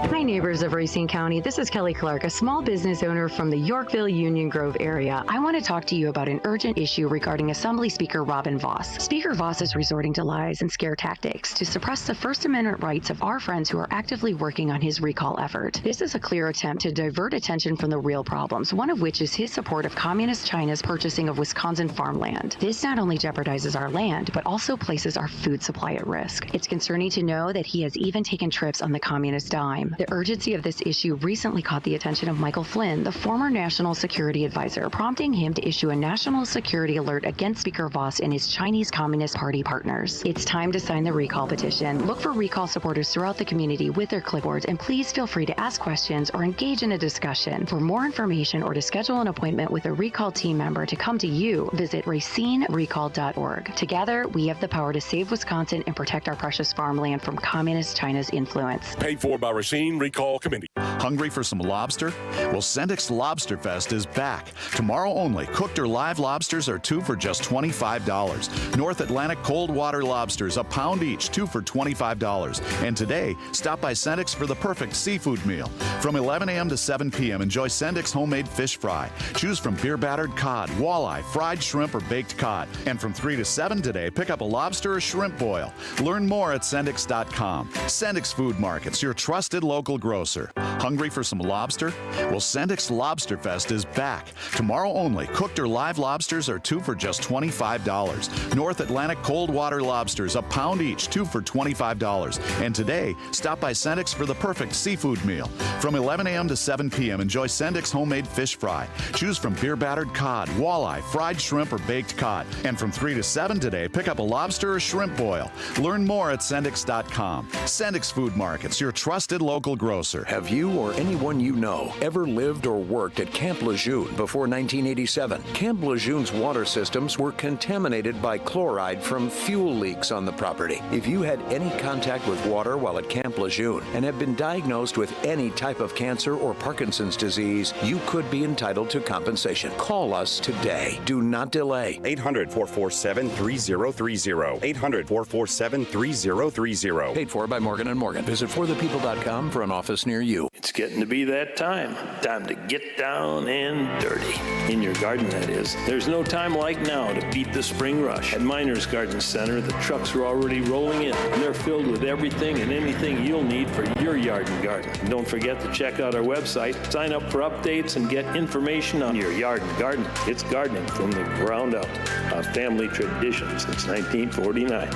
Hi, neighbors of Racine County. This is Kelly Clark, a small business owner from the Yorkville Union Grove area. I want to talk to you about an urgent issue regarding Assembly Speaker Robin Vos. Speaker Vos is resorting to lies and scare tactics to suppress the First Amendment rights of our friends who are actively working on his recall effort. This is a clear attempt to divert attention from the real problems, one of which is his support of Communist China's purchasing of Wisconsin farmland. This not only jeopardizes our land, but also places our food supply at risk. It's concerning to know that he has even taken trips on the communist dime. The urgency of this issue recently caught the attention of Michael Flynn, the former National Security Advisor, prompting him to issue a national security alert against Speaker Vos and his Chinese Communist Party partners. It's time to sign the recall petition. Look for recall supporters throughout the community with their clipboards, and please feel free to ask questions or engage in a discussion. For more information or to schedule an appointment with a recall team member to come to you, visit racinerecall.org. Together, we have the power to save Wisconsin and protect our precious farmland from Communist China's influence. Paid for by Racine Recall Committee. Hungry for some lobster? Well, Sendik's Lobster Fest is back. Tomorrow only, cooked or live lobsters are 2 for just $25. North Atlantic cold water lobsters, a pound each, 2 for $25. And today, stop by Sendik's for the perfect seafood meal. From 11 a.m. to 7 p.m., enjoy Sendik's homemade fish fry. Choose from beer-battered cod, walleye, fried shrimp, or baked cod. And from 3 to 7 today, pick up a lobster or shrimp boil. Learn more at Sendik's.com. Sendik's Food Markets, your trusted trusted local grocer. Hungry for some lobster? Well, Sendik's Lobster Fest is back. Tomorrow only, cooked or live lobsters are 2 for just $25. North Atlantic cold water lobsters, a pound each, 2 for $25. And today, stop by Sendik's for the perfect seafood meal. From 11 a.m. to 7 p.m., enjoy Sendik's homemade fish fry. Choose from beer-battered cod, walleye, fried shrimp, or baked cod. And from 3 to 7 today, pick up a lobster or shrimp boil. Learn more at Sendik's.com. Sendik's Food Markets, your trusted local grocer. Have you or anyone you know ever lived or worked at Camp Lejeune before 1987? Camp Lejeune's water systems were contaminated by chloride from fuel leaks on the property. If you had any contact with water while at Camp Lejeune and have been diagnosed with any type of cancer or Parkinson's disease, you could be entitled to compensation. Call us today. Do not delay. 800-447-3030. 800-447-3030. Paid for by Morgan & Morgan. Visit forthepeople.com for an office near you. It's getting to be that time. Time to get down and dirty. In your garden, that is. There's no time like now to beat the spring rush. At Miners Garden Center, the trucks are already rolling in, and they're filled with everything and anything you'll need for your yard and garden. And don't forget to check out our website, sign up for updates, and get information on your yard and garden. It's gardening from the ground up. A family tradition since 1949.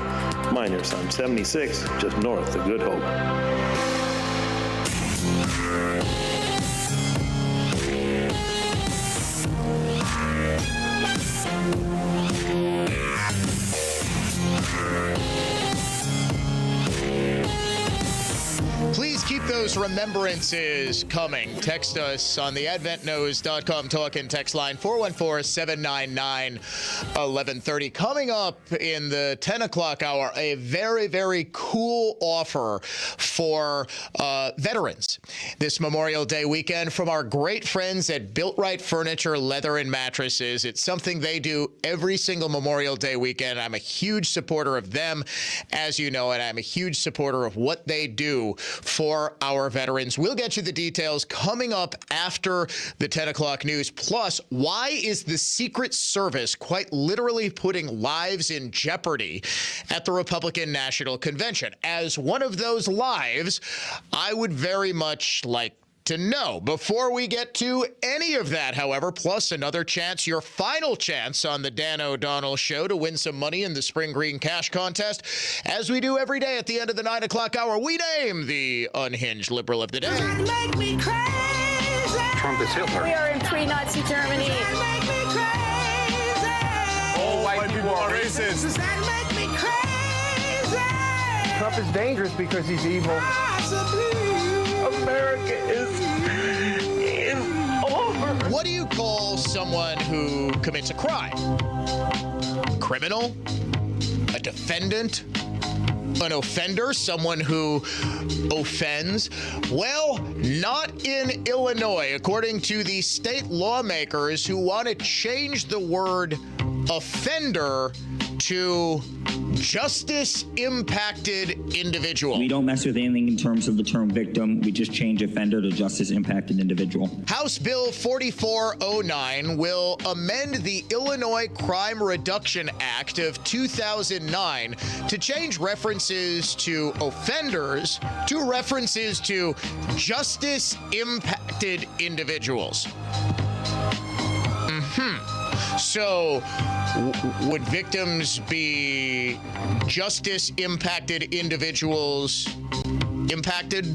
Miners on 76, just north of Good Hope. Please keep those remembrances coming. Text us on the adventknows.com talk and text line 414-799-1130. Coming up in the 10 o'clock hour, a very, very cool offer for veterans this Memorial Day weekend from our great friends at Built Right Furniture, Leather, and Mattresses. It's something they do every single Memorial Day weekend. I'm a huge supporter of them, as you know, and I'm a huge supporter of what they do for our veterans. We'll get you the details coming up after the 10 o'clock news. Plus, why is the Secret Service quite literally putting lives in jeopardy at the Republican National Convention? As one of those lives, I would very much like to know. Before we get to any of that, however, plus another chance, your final chance on the Dan O'Donnell Show to win some money in the Spring Green Cash Contest. As we do every day at the end of the 9 o'clock hour, we name the unhinged liberal of the day. Make me crazy. Trump is Hitler. We are in pre-Nazi Germany. Make me crazy. All white people are racist. Does that make me crazy? Trump is dangerous because he's evil. America is over. What do you call someone who commits a crime? A criminal? A defendant? An offender? Someone who offends? Well, not in Illinois, according to the state lawmakers who want to change the word offender to justice-impacted individual. We don't mess with anything in terms of the term victim. We just change offender to justice-impacted individual. House Bill 4409 will amend the Illinois Crime Reduction Act of 2009 to change references to offenders to references to justice-impacted individuals. So, would victims be justice-impacted individuals impacted?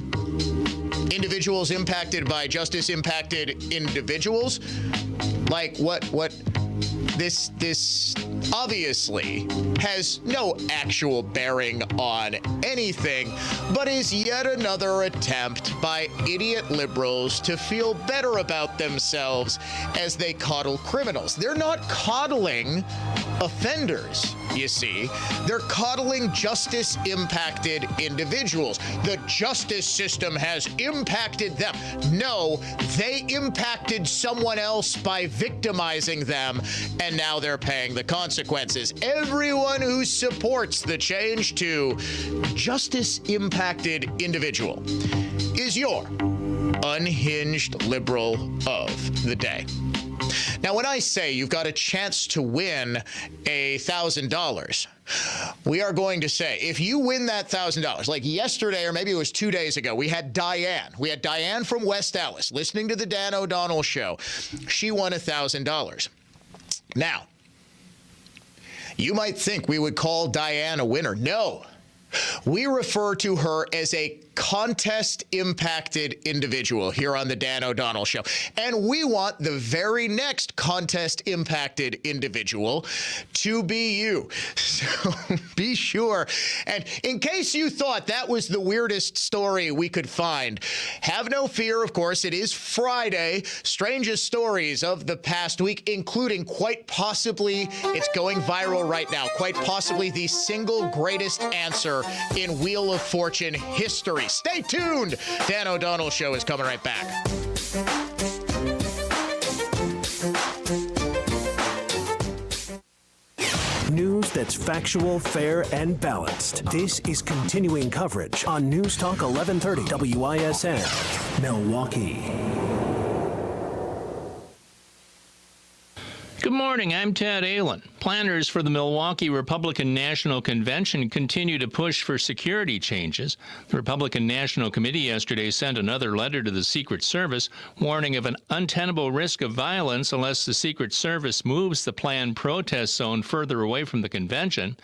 Individuals impacted by justice-impacted individuals? Like what this obviously has no actual bearing on anything, but is yet another attempt by idiot liberals to feel better about themselves as they coddle criminals. They're not coddling offenders, you see. They're coddling justice-impacted individuals. The justice system has impacted them. No, they impacted someone else by victimizing them, and now they're paying the consequences. Everyone who supports the change to justice-impacted individual is your unhinged liberal of the day. Now, when I say you've got a chance to win $1,000, we are going to say, if you win that $1,000, like yesterday or maybe it was 2 days ago, we had Diane. We had Diane from West Allis listening to the Dan O'Donnell Show. She won $1,000. Now, you might think we would call Diane a winner. No. We refer to her as a contest-impacted individual here on the Dan O'Donnell Show. And we want the very next contest-impacted individual to be you. So be sure. And in case you thought that was the weirdest story we could find, have no fear, of course. It is Friday. Strangest stories of the past week, including quite possibly, it's going viral right now, quite possibly the single greatest answer in Wheel of Fortune history. Stay tuned. Dan O'Donnell Show is coming right back. News that's factual, fair, and balanced. This is continuing coverage on News Talk 1130 WISN, Milwaukee. Good morning, I'm Ted Allen. Planners for the Milwaukee Republican National Convention continue to push for security changes. The Republican National Committee yesterday sent another letter to the Secret Service warning of an untenable risk of violence unless the Secret Service moves the planned protest zone further away from the convention.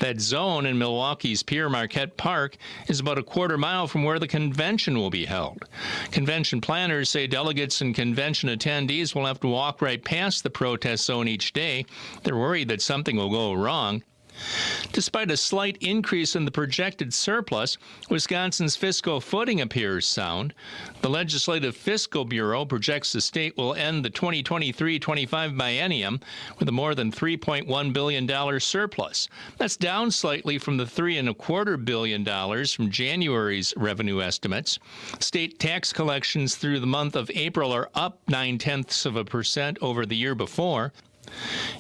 That zone in Milwaukee's Pierre Marquette Park is about a quarter mile from where the convention will be held. Convention planners say delegates and convention attendees will have to walk right past the protest zone each day. They're worried that something will go wrong. Despite a slight increase in the projected surplus, Wisconsin's fiscal footing appears sound. The Legislative Fiscal Bureau projects the state will end the 2023-25 biennium with a more than $3.1 billion surplus. That's down slightly from the $3.25 billion from January's revenue estimates. State tax collections through the month of April are up 0.9% over the year before.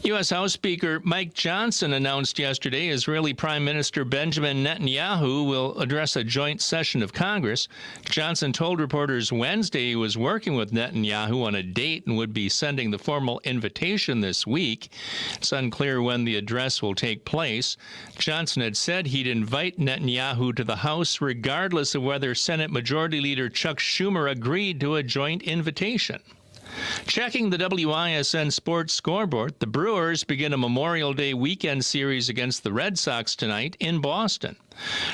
U.S. House Speaker Mike Johnson announced yesterday Israeli Prime Minister Benjamin Netanyahu will address a joint session of Congress. Johnson told reporters Wednesday he was working with Netanyahu on a date and would be sending the formal invitation this week. It's unclear when the address will take place. Johnson had said he'd invite Netanyahu to the House regardless of whether Senate Majority Leader Chuck Schumer agreed to a joint invitation. Checking the WISN Sports Scoreboard, the Brewers begin a Memorial Day weekend series against the Red Sox tonight in Boston.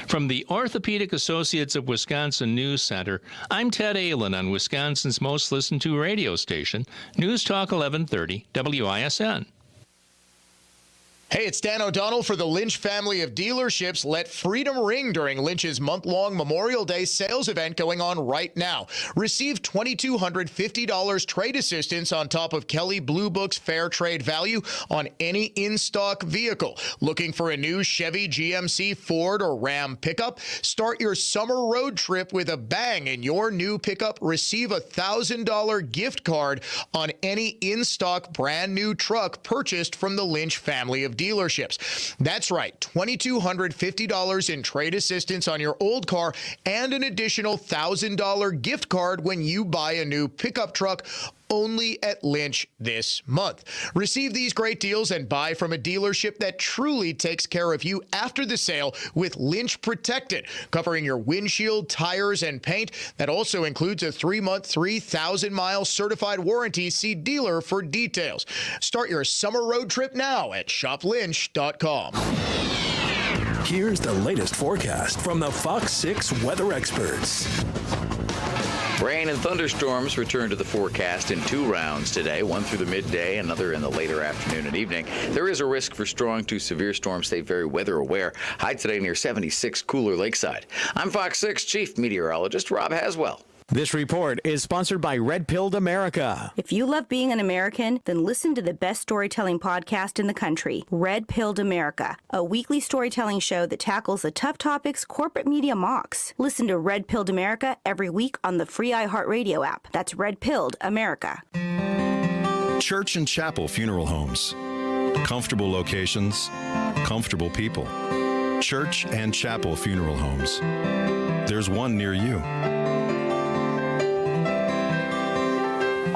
From the Orthopedic Associates of Wisconsin News Center, I'm Ted Allen on Wisconsin's most listened to radio station, News Talk 1130 WISN. Hey, it's Dan O'Donnell for the Lynch family of dealerships. Let freedom ring during Lynch's month-long Memorial Day sales event going on right now. Receive $2,250 trade assistance on top of Kelley Blue Book's fair trade value on any in-stock vehicle. Looking for a new Chevy, GMC, Ford, or Ram pickup? Start your summer road trip with a bang in your new pickup. Receive a $1,000 gift card on any in-stock brand new truck purchased from the Lynch family of dealerships. That's right, $2,250 in trade assistance on your old car and an additional $1,000 gift card when you buy a new pickup truck only at Lynch this month. Receive these great deals and buy from a dealership that truly takes care of you after the sale with Lynch Protected, covering your windshield, tires, and paint. That also includes a 3-month, 3,000-mile certified warranty. See dealer for details. Start your summer road trip now at shoplynch.com. Here's the latest forecast from the Fox 6 weather experts. Rain and thunderstorms return to the forecast in 2 rounds today, one through the midday, another in the later afternoon and evening. There is a risk for strong to severe storms. Stay very weather aware. High today near 76, cooler lakeside. I'm Fox 6 Chief Meteorologist Rob Haswell. This report is sponsored by Red Pilled America. If you love being an American, then listen to the best storytelling podcast in the country, Red Pilled America, a weekly storytelling show that tackles the tough topics corporate media mocks. Listen to Red Pilled America every week on the free iHeartRadio app. That's Red Pilled America. Church and chapel funeral homes. Comfortable locations, comfortable people. Church and chapel funeral homes. There's one near you.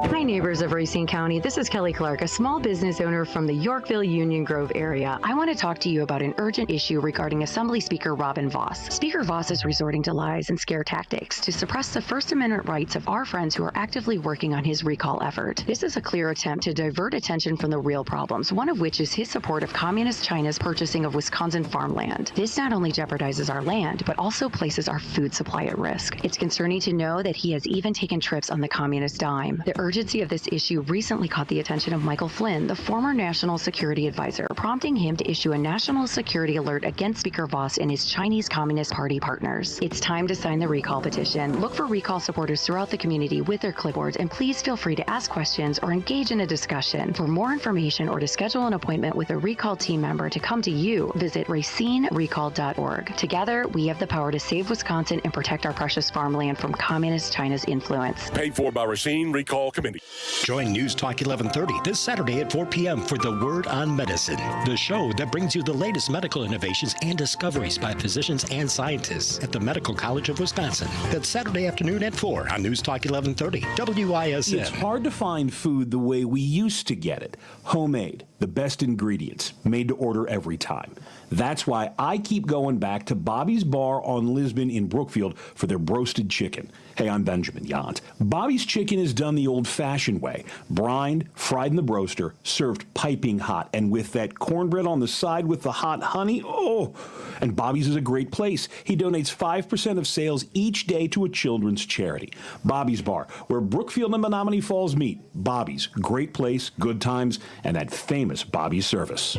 Hi, neighbors of Racine County. This is Kelly Clark, a small business owner from the Yorkville Union Grove area. I want to talk to you about an urgent issue regarding Assembly Speaker Robin Voss. Speaker Voss is resorting to lies and scare tactics to suppress the First Amendment rights of our friends who are actively working on his recall effort. This is a clear attempt to divert attention from the real problems, one of which is his support of Communist China's purchasing of Wisconsin farmland. This not only jeopardizes our land, but also places our food supply at risk. It's concerning to know that he has even taken trips on the communist dime. The urgency of this issue recently caught the attention of Michael Flynn, the former National Security Advisor, prompting him to issue a national security alert against Speaker Voss and his Chinese Communist Party partners. It's time to sign the recall petition. Look for recall supporters throughout the community with their clipboards, and please feel free to ask questions or engage in a discussion. For more information or to schedule an appointment with a recall team member to come to you, visit racinerecall.org. Together, we have the power to save Wisconsin and protect our precious farmland from Communist China's influence. Paid for by Racine Recall Committee. Join News Talk 1130 this Saturday at 4 p.m. for The Word on Medicine, the show that brings you the latest medical innovations and discoveries by physicians and scientists at the Medical College of Wisconsin. That's Saturday afternoon at 4 on News Talk 1130, WISN. It's hard to find food the way we used to get it. Homemade, the best ingredients, made to order every time. That's why I keep going back to Bobby's Bar on Lisbon in Brookfield for their roasted chicken. Hey, I'm Benjamin Yant. Bobby's Chicken is done the old-fashioned way. Brined, fried in the broaster, served piping hot, and with that cornbread on the side with the hot honey, oh! And Bobby's is a great place. He donates 5% of sales each day to a children's charity. Bobby's Bar, where Brookfield and Menominee Falls meet. Bobby's, great place, good times, and that famous Bobby's service.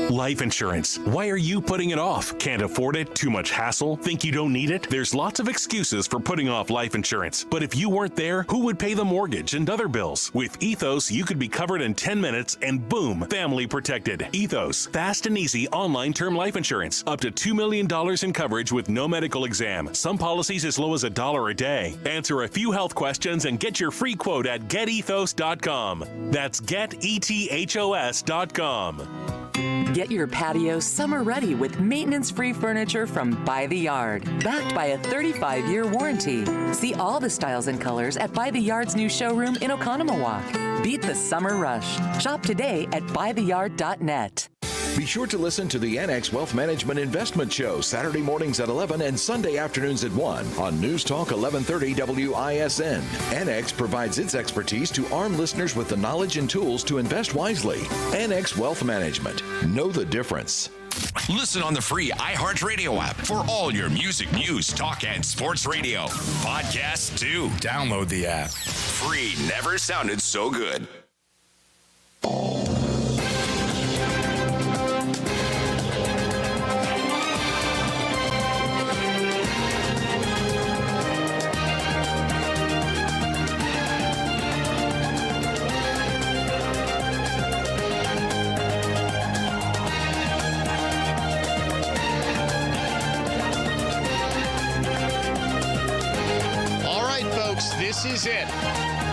Life insurance. Why are you putting it off? Can't afford it? Too much hassle? Think you don't need it? There's lots of excuses for putting off life insurance. But if you weren't there, who would pay the mortgage and other bills? With Ethos, you could be covered in 10 minutes and boom, family protected. Ethos, fast and easy online term life insurance. Up to $2 million in coverage with no medical exam. Some policies as low as $1 a day. Answer a few health questions and get your free quote at getethos.com. That's getethos.com. Get your patio summer ready with maintenance-free furniture from By the Yard, backed by a 35-year warranty. See all the styles and colors at By the Yard's new showroom in Oconomowoc. Beat the summer rush. Shop today at buytheyard.net. Be sure to listen to the NX Wealth Management Investment Show Saturday mornings at 11 and Sunday afternoons at 1 on News Talk 1130 WISN. NX provides its expertise to arm listeners with the knowledge and tools to invest wisely. NX Wealth Management. Know the difference. Listen on the free iHeartRadio app for all your music, news, talk, and sports radio. Podcasts, too. Download the app. Free never sounded so good. This is it.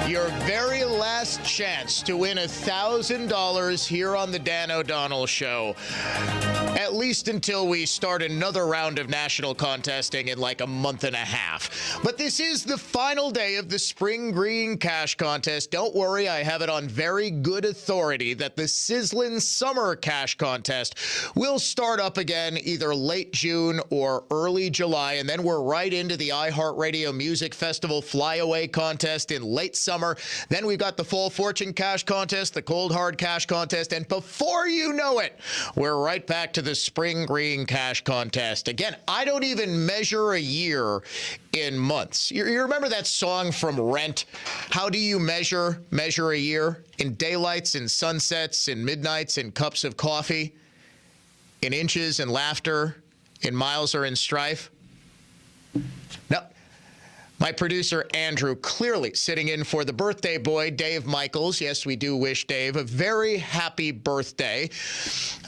Your very last chance to win $1,000 here on the Dan O'Donnell Show. At least until we start another round of national contesting in like a month and a half. But this is the final day of the Spring Green Cash Contest. Don't worry, I have it on very good authority that the sizzling Summer Cash Contest will start up again either late June or early July. And then we're right into the iHeartRadio Music Festival Flyaway Contest in late summer. Then we've got the Fall Fortune Cash Contest, the Cold Hard Cash Contest. And before you know it, we're right back to the Spring Green Cash Contest. Again, I don't even measure a year in months. You remember that song from Rent? How do you measure a year? In daylights, in sunsets, in midnights, in cups of coffee, in inches and laughter, in miles or in strife? No. My producer, Andrew, clearly sitting in for the birthday boy, Dave Michaels. Yes, we do wish Dave a very happy birthday.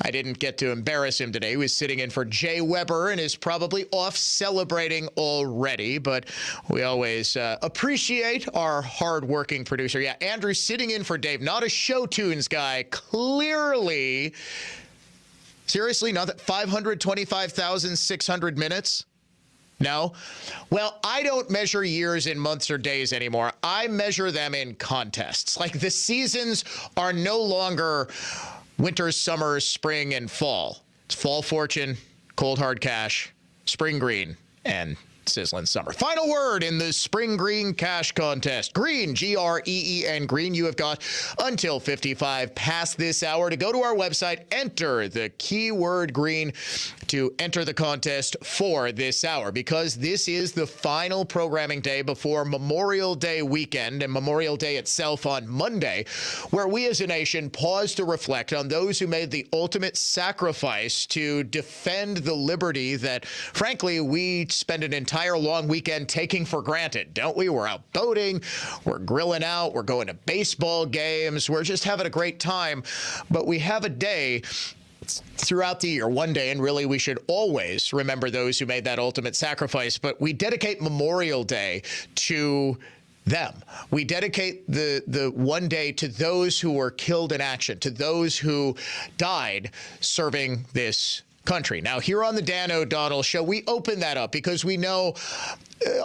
I didn't get to embarrass him today. He was sitting in for Jay Weber and is probably off celebrating already, but we always appreciate our hardworking producer. Yeah, Andrew sitting in for Dave, not a show tunes guy, clearly. Seriously, not that 525,600 minutes? No? Well, I don't measure years in months or days anymore. I measure them in contests. Like the seasons are no longer winter, summer, spring, and fall. It's fall fortune, cold hard cash, spring green, and sizzling summer. Final word in the Spring Green Cash Contest. Green, Green, green. You have got until 55 past this hour to go to our website, enter the keyword green to enter the contest for this hour, because this is the final programming day before Memorial Day weekend and Memorial Day itself on Monday, where we as a nation pause to reflect on those who made the ultimate sacrifice to defend the liberty that, frankly, we spend an entire long weekend taking for granted, don't we? We're out boating, we're grilling out, we're going to baseball games, we're just having a great time. But we have a day throughout the year, one day, and really we should always remember those who made that ultimate sacrifice. But we dedicate Memorial Day to them. We dedicate the one day to those who were killed in action, to those who died serving this country. Now, here on the Dan O'Donnell Show, we open that up because we know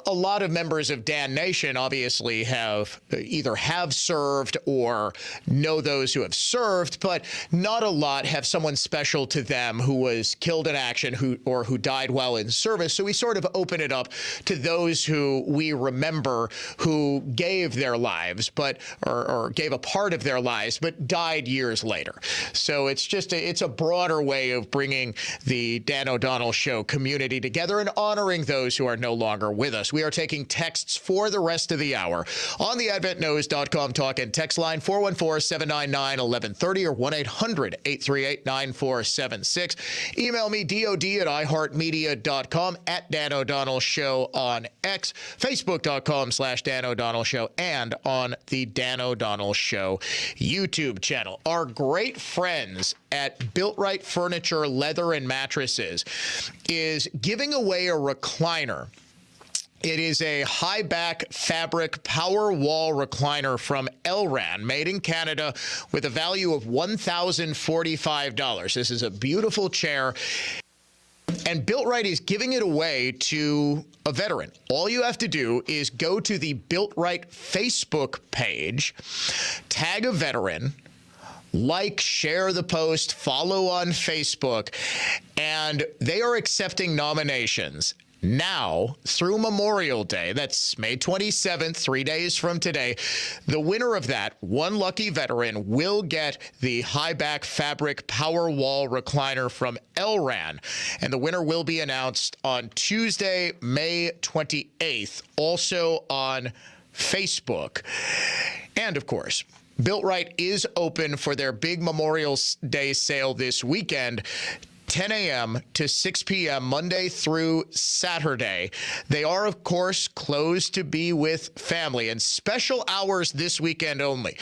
a lot of members of Dan Nation obviously have either served or know those who have served, but not a lot have someone special to them who was killed in action who died while in service. So we sort of open it up to those who we remember who gave their lives, or gave a part of their lives, but died years later. So it's a broader way of bringing the Dan O'Donnell Show community together and honoring those who are no longer with us. We are taking texts for the rest of the hour on the adventknows.com talk and text line 414-799-1130 or 1-800-838-9476. Email me dod@iheartmedia.com, at Dan O'Donnell Show on X, Facebook.com/Dan O'Donnell Show, and on the Dan O'Donnell Show YouTube channel. Our great friends at Built Right Furniture, Leather, and Mattresses is giving away a recliner. It is a high-back fabric power wall recliner from Elran, made in Canada, with a value of $1,045. This is a beautiful chair, and Built Right is giving it away to a veteran. All you have to do is go to the Built Right Facebook page, tag a veteran, like, share the post, follow on Facebook, and they are accepting nominations now through Memorial Day. That's May 27th, 3 days from today. The winner of that, one lucky veteran, will get the high-back fabric power wall recliner from Elran, and the winner will be announced on Tuesday, May 28th, also on Facebook. And, of course, Built Right is open for their big Memorial Day sale this weekend, 10 a.m. to 6 p.m. Monday through Saturday. They are, of course, closed to be with family, and special hours this weekend only.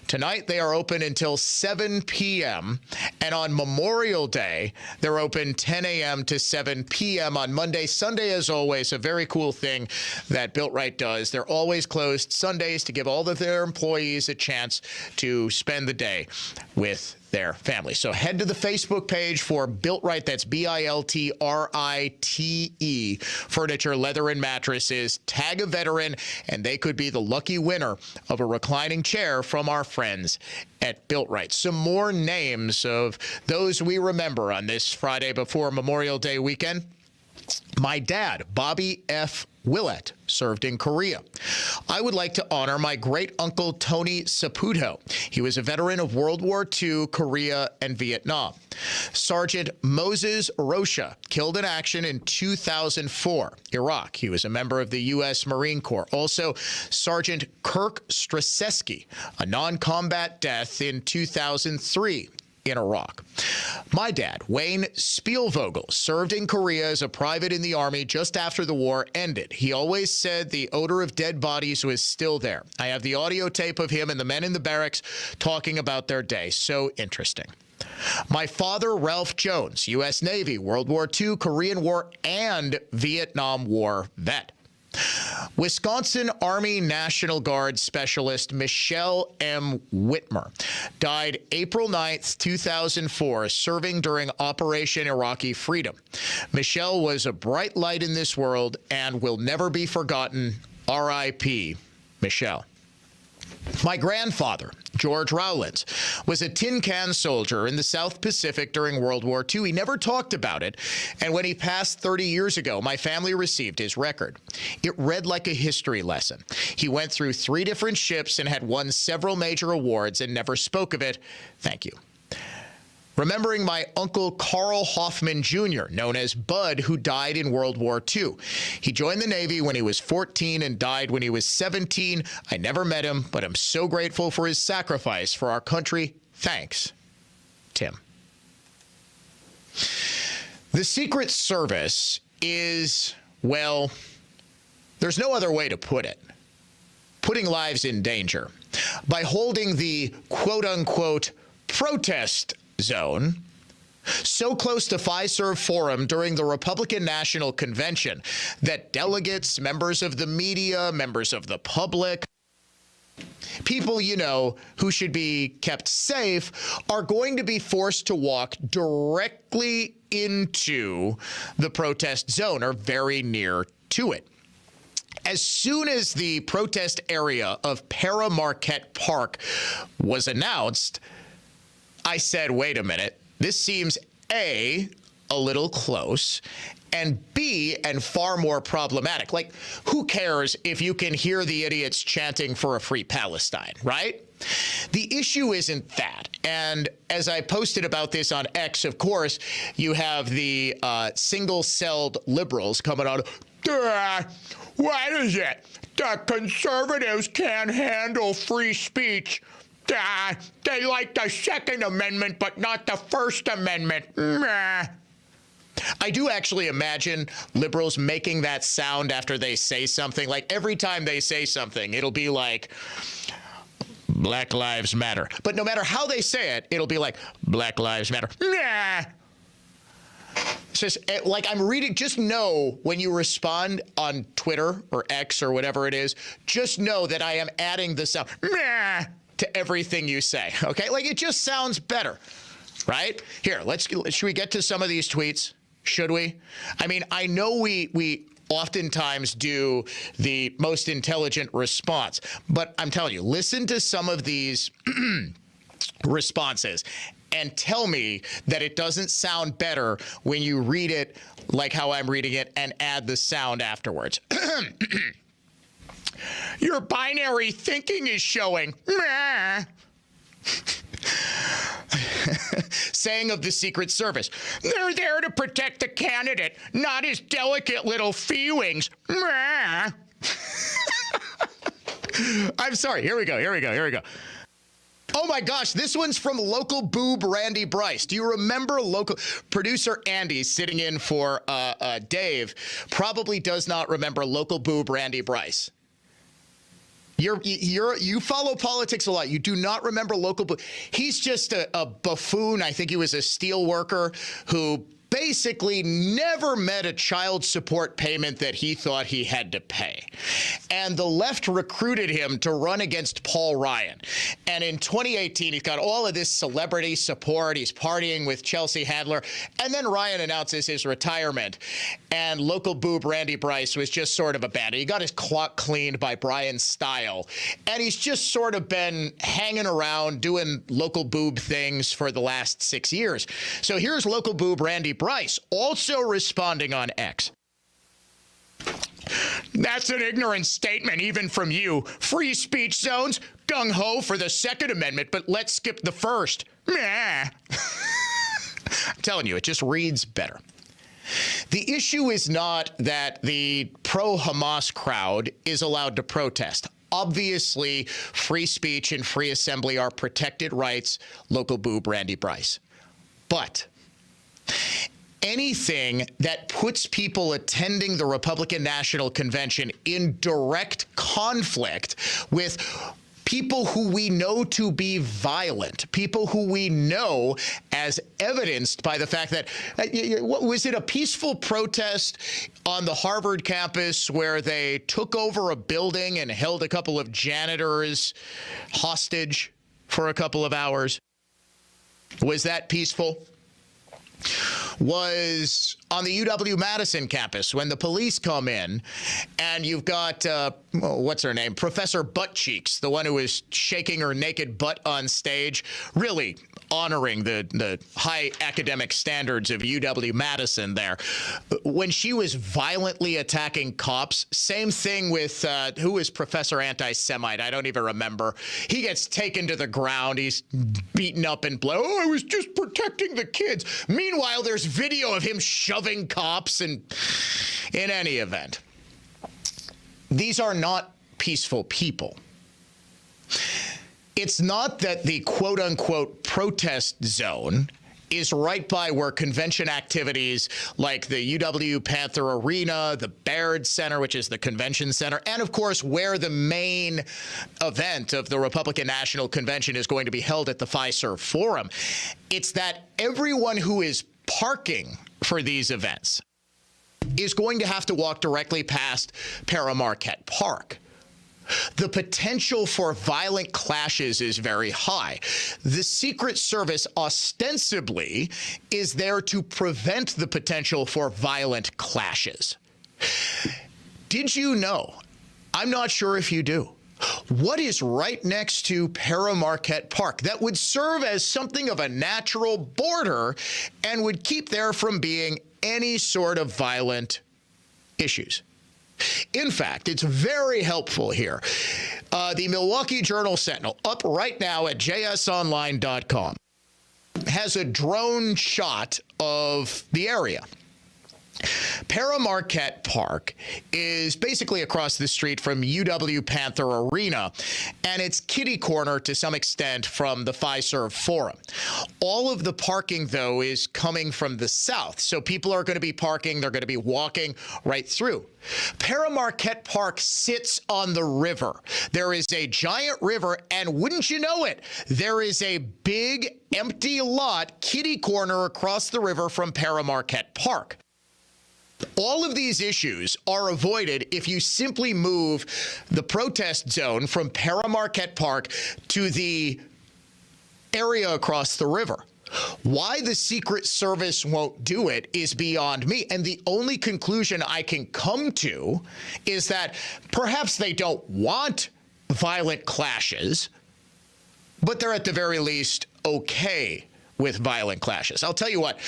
Tonight, they are open until 7 p.m., and on Memorial Day, they're open 10 a.m. to 7 p.m. on Monday. Sunday, as always, a very cool thing that Built Right does. They're always closed Sundays to give all of their employees a chance to spend the day with their family. So head to the Facebook page for Built Right. That's BILTRITE, Furniture, Leather, and Mattresses. Tag a veteran, and they could be the lucky winner of a reclining chair from our friends at Built Right. Some more names of those we remember on this Friday before Memorial Day weekend. My dad, Bobby F. Willett, served in Korea. I would like to honor my great-uncle Tony Saputo. He was a veteran of World War II, Korea, and Vietnam. Sergeant Moses Rocha, killed in action in 2004, Iraq. He was a member of the U.S. Marine Corps. Also, Sergeant Kirk Straczewski, a non-combat death in 2003. In Iraq. My dad, Wayne Spielvogel, served in Korea as a private in the Army just after the war ended. He always said the odor of dead bodies was still there. I have the audio tape of him and the men in the barracks talking about their day. So interesting. My father, Ralph Jones, U.S. Navy, World War II, Korean War, and Vietnam War vet. Wisconsin Army National Guard Specialist Michelle M. Whitmer died April 9th, 2004, serving during Operation Iraqi Freedom. Michelle was a bright light in this world and will never be forgotten. R.I.P. Michelle. My grandfather, George Rowlands, was a tin can soldier in the South Pacific during World War II. He never talked about it, and when he passed 30 years ago, my family received his record. It read like a history lesson. He went through 3 different ships and had won several major awards and never spoke of it. Thank you. Remembering my uncle Carl Hoffman Jr., known as Bud, who died in World War II. He joined the Navy when he was 14 and died when he was 17. I never met him, but I'm so grateful for his sacrifice for our country. Thanks, Tim. The Secret Service is, well, there's no other way to put it, putting lives in danger by holding the quote-unquote protest zone so close to Fiserv Forum during the Republican National Convention that delegates, members of the media, members of the public, people, you know, who should be kept safe, are going to be forced to walk directly into the protest zone or very near to it. As soon as the protest area of Para Marquette Park was announced, I said, wait a minute, this seems A, a little close, and B, and far more problematic. Like, who cares if you can hear the idiots chanting for a free Palestine, right? The issue isn't that. And as I posted about this on X, of course, you have the single-celled liberals coming out, what is it? The conservatives can't handle free speech. They like the Second Amendment, but not the First Amendment. I do actually imagine liberals making that sound after they say something. Like every time they say something, it'll be like, Black Lives Matter. But no matter how they say it, it'll be like, Black Lives Matter. It's just like I'm reading. Just know when you respond on Twitter or X or whatever it is, just know that I am adding the sound to everything you say, okay? Like, it just sounds better, right? Here, should we get to some of these tweets? Should we? I mean, I know we oftentimes do the most intelligent response, but I'm telling you, listen to some of these responses and tell me that it doesn't sound better when you read it like how I'm reading it and add the sound afterwards. Your binary thinking is showing. Saying of the Secret Service, they're there to protect the candidate, not his delicate little feelings. I'm sorry. Here we go. Oh my gosh, this one's from local boob Randy Bryce. Do you remember local producer Andy sitting in for Dave? Probably does not remember local boob Randy Bryce. You follow politics a lot. You do not remember local. He's just a buffoon. I think he was a steel worker who basically never met a child support payment that he thought he had to pay. And the left recruited him to run against Paul Ryan. And in 2018, he's got all of this celebrity support. He's partying with Chelsea Handler. And then Ryan announces his retirement. And local boob Randy Bryce was just sort of abandoned. He got his clock cleaned by Brian Stile. And he's just sort of been hanging around doing local boob things for the last 6 years. So here's local boob Randy Bryce also responding on X. That's an ignorant statement, even from you. Free speech zones, gung-ho for the Second Amendment, but let's skip the First. I'm telling you, it just reads better. The issue is not that the pro-Hamas crowd is allowed to protest. Obviously, free speech and free assembly are protected rights, local boob Randy Bryce. But anything that puts people attending the Republican National Convention in direct conflict with people who we know to be violent, people who we know as evidenced by the fact that, was it a peaceful protest on the Harvard campus where they took over a building and held a couple of janitors hostage for a couple of hours? Was that peaceful? Was on the UW-Madison campus when the police come in and you've got, what's her name? Professor Butt Cheeks, the one who was shaking her naked butt on stage, really honoring the high academic standards of UW-Madison there. When she was violently attacking cops, same thing with, who was Professor Anti-Semite? I don't even remember. He gets taken to the ground. He's beaten up and blood. Oh, I was just protecting the kids. Meanwhile, there's video of him shoving cops, and in any event, these are not peaceful people. It's not that the quote-unquote protest zone is right by where convention activities like the UW Panther Arena, the Baird Center, which is the convention center, and of course where the main event of the Republican National Convention is going to be held at the Fiserv Forum. It's that everyone who is parking for these events is going to have to walk directly past Paramarquette Park. The potential for violent clashes is very high. The Secret Service ostensibly is there to prevent the potential for violent clashes. Did you know? I'm not sure if you do. What is right next to Paramarquette Park that would serve as something of a natural border and would keep there from being any sort of violent issues? In fact, it's very helpful here. The Milwaukee Journal-Sentinel, up right now at jsonline.com, has a drone shot of the area. Paramarquette Park is basically across the street from UW Panther Arena, and it's kitty corner to some extent from the Fiserv Forum. All of the parking, though, is coming from the south, so people are going to be parking, they're going to be walking right through. Paramarquette Park sits on the river. There is a giant river, and wouldn't you know it, there is a big empty lot kitty corner across the river from Paramarquette Park. All of these issues are avoided if you simply move the protest zone from Paramarquette Park to the area across the river. Why the Secret Service won't do it is beyond me. And the only conclusion I can come to is that perhaps they don't want violent clashes, but they're at the very least okay with violent clashes. I'll tell you what,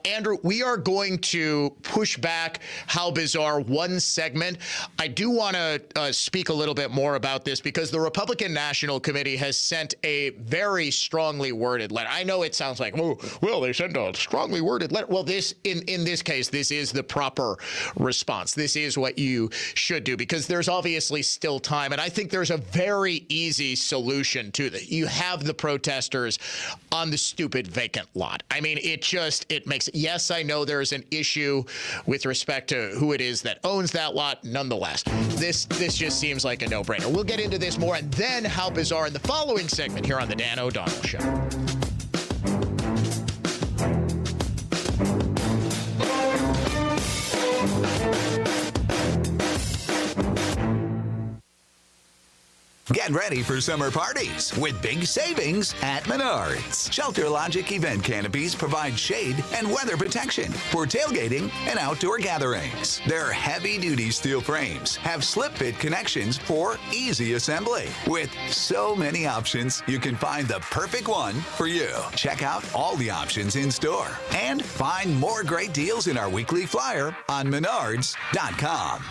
Andrew, we are going to push back How Bizarre one segment. I do want to speak a little bit more about this because the Republican National Committee has sent a very strongly worded letter. I know it sounds like, oh, well, they sent a strongly worded letter. Well, this, in this case, this is the proper response. This is what you should do because there's obviously still time. And I think there's a very easy solution to that. You have the protesters on the stupid vacant lot. I mean, it makes it. Yes, I know there's an issue with respect to who it is that owns that lot. Nonetheless, this just seems like a no-brainer. We'll get into this more and then How Bizarre in the following segment here on the Dan O'Donnell Show. Get ready for summer parties with big savings at Menards. Shelter Logic event canopies provide shade and weather protection for tailgating and outdoor gatherings. Their heavy-duty steel frames have slip-fit connections for easy assembly. With so many options, you can find the perfect one for you. Check out all the options in store and find more great deals in our weekly flyer on Menards.com.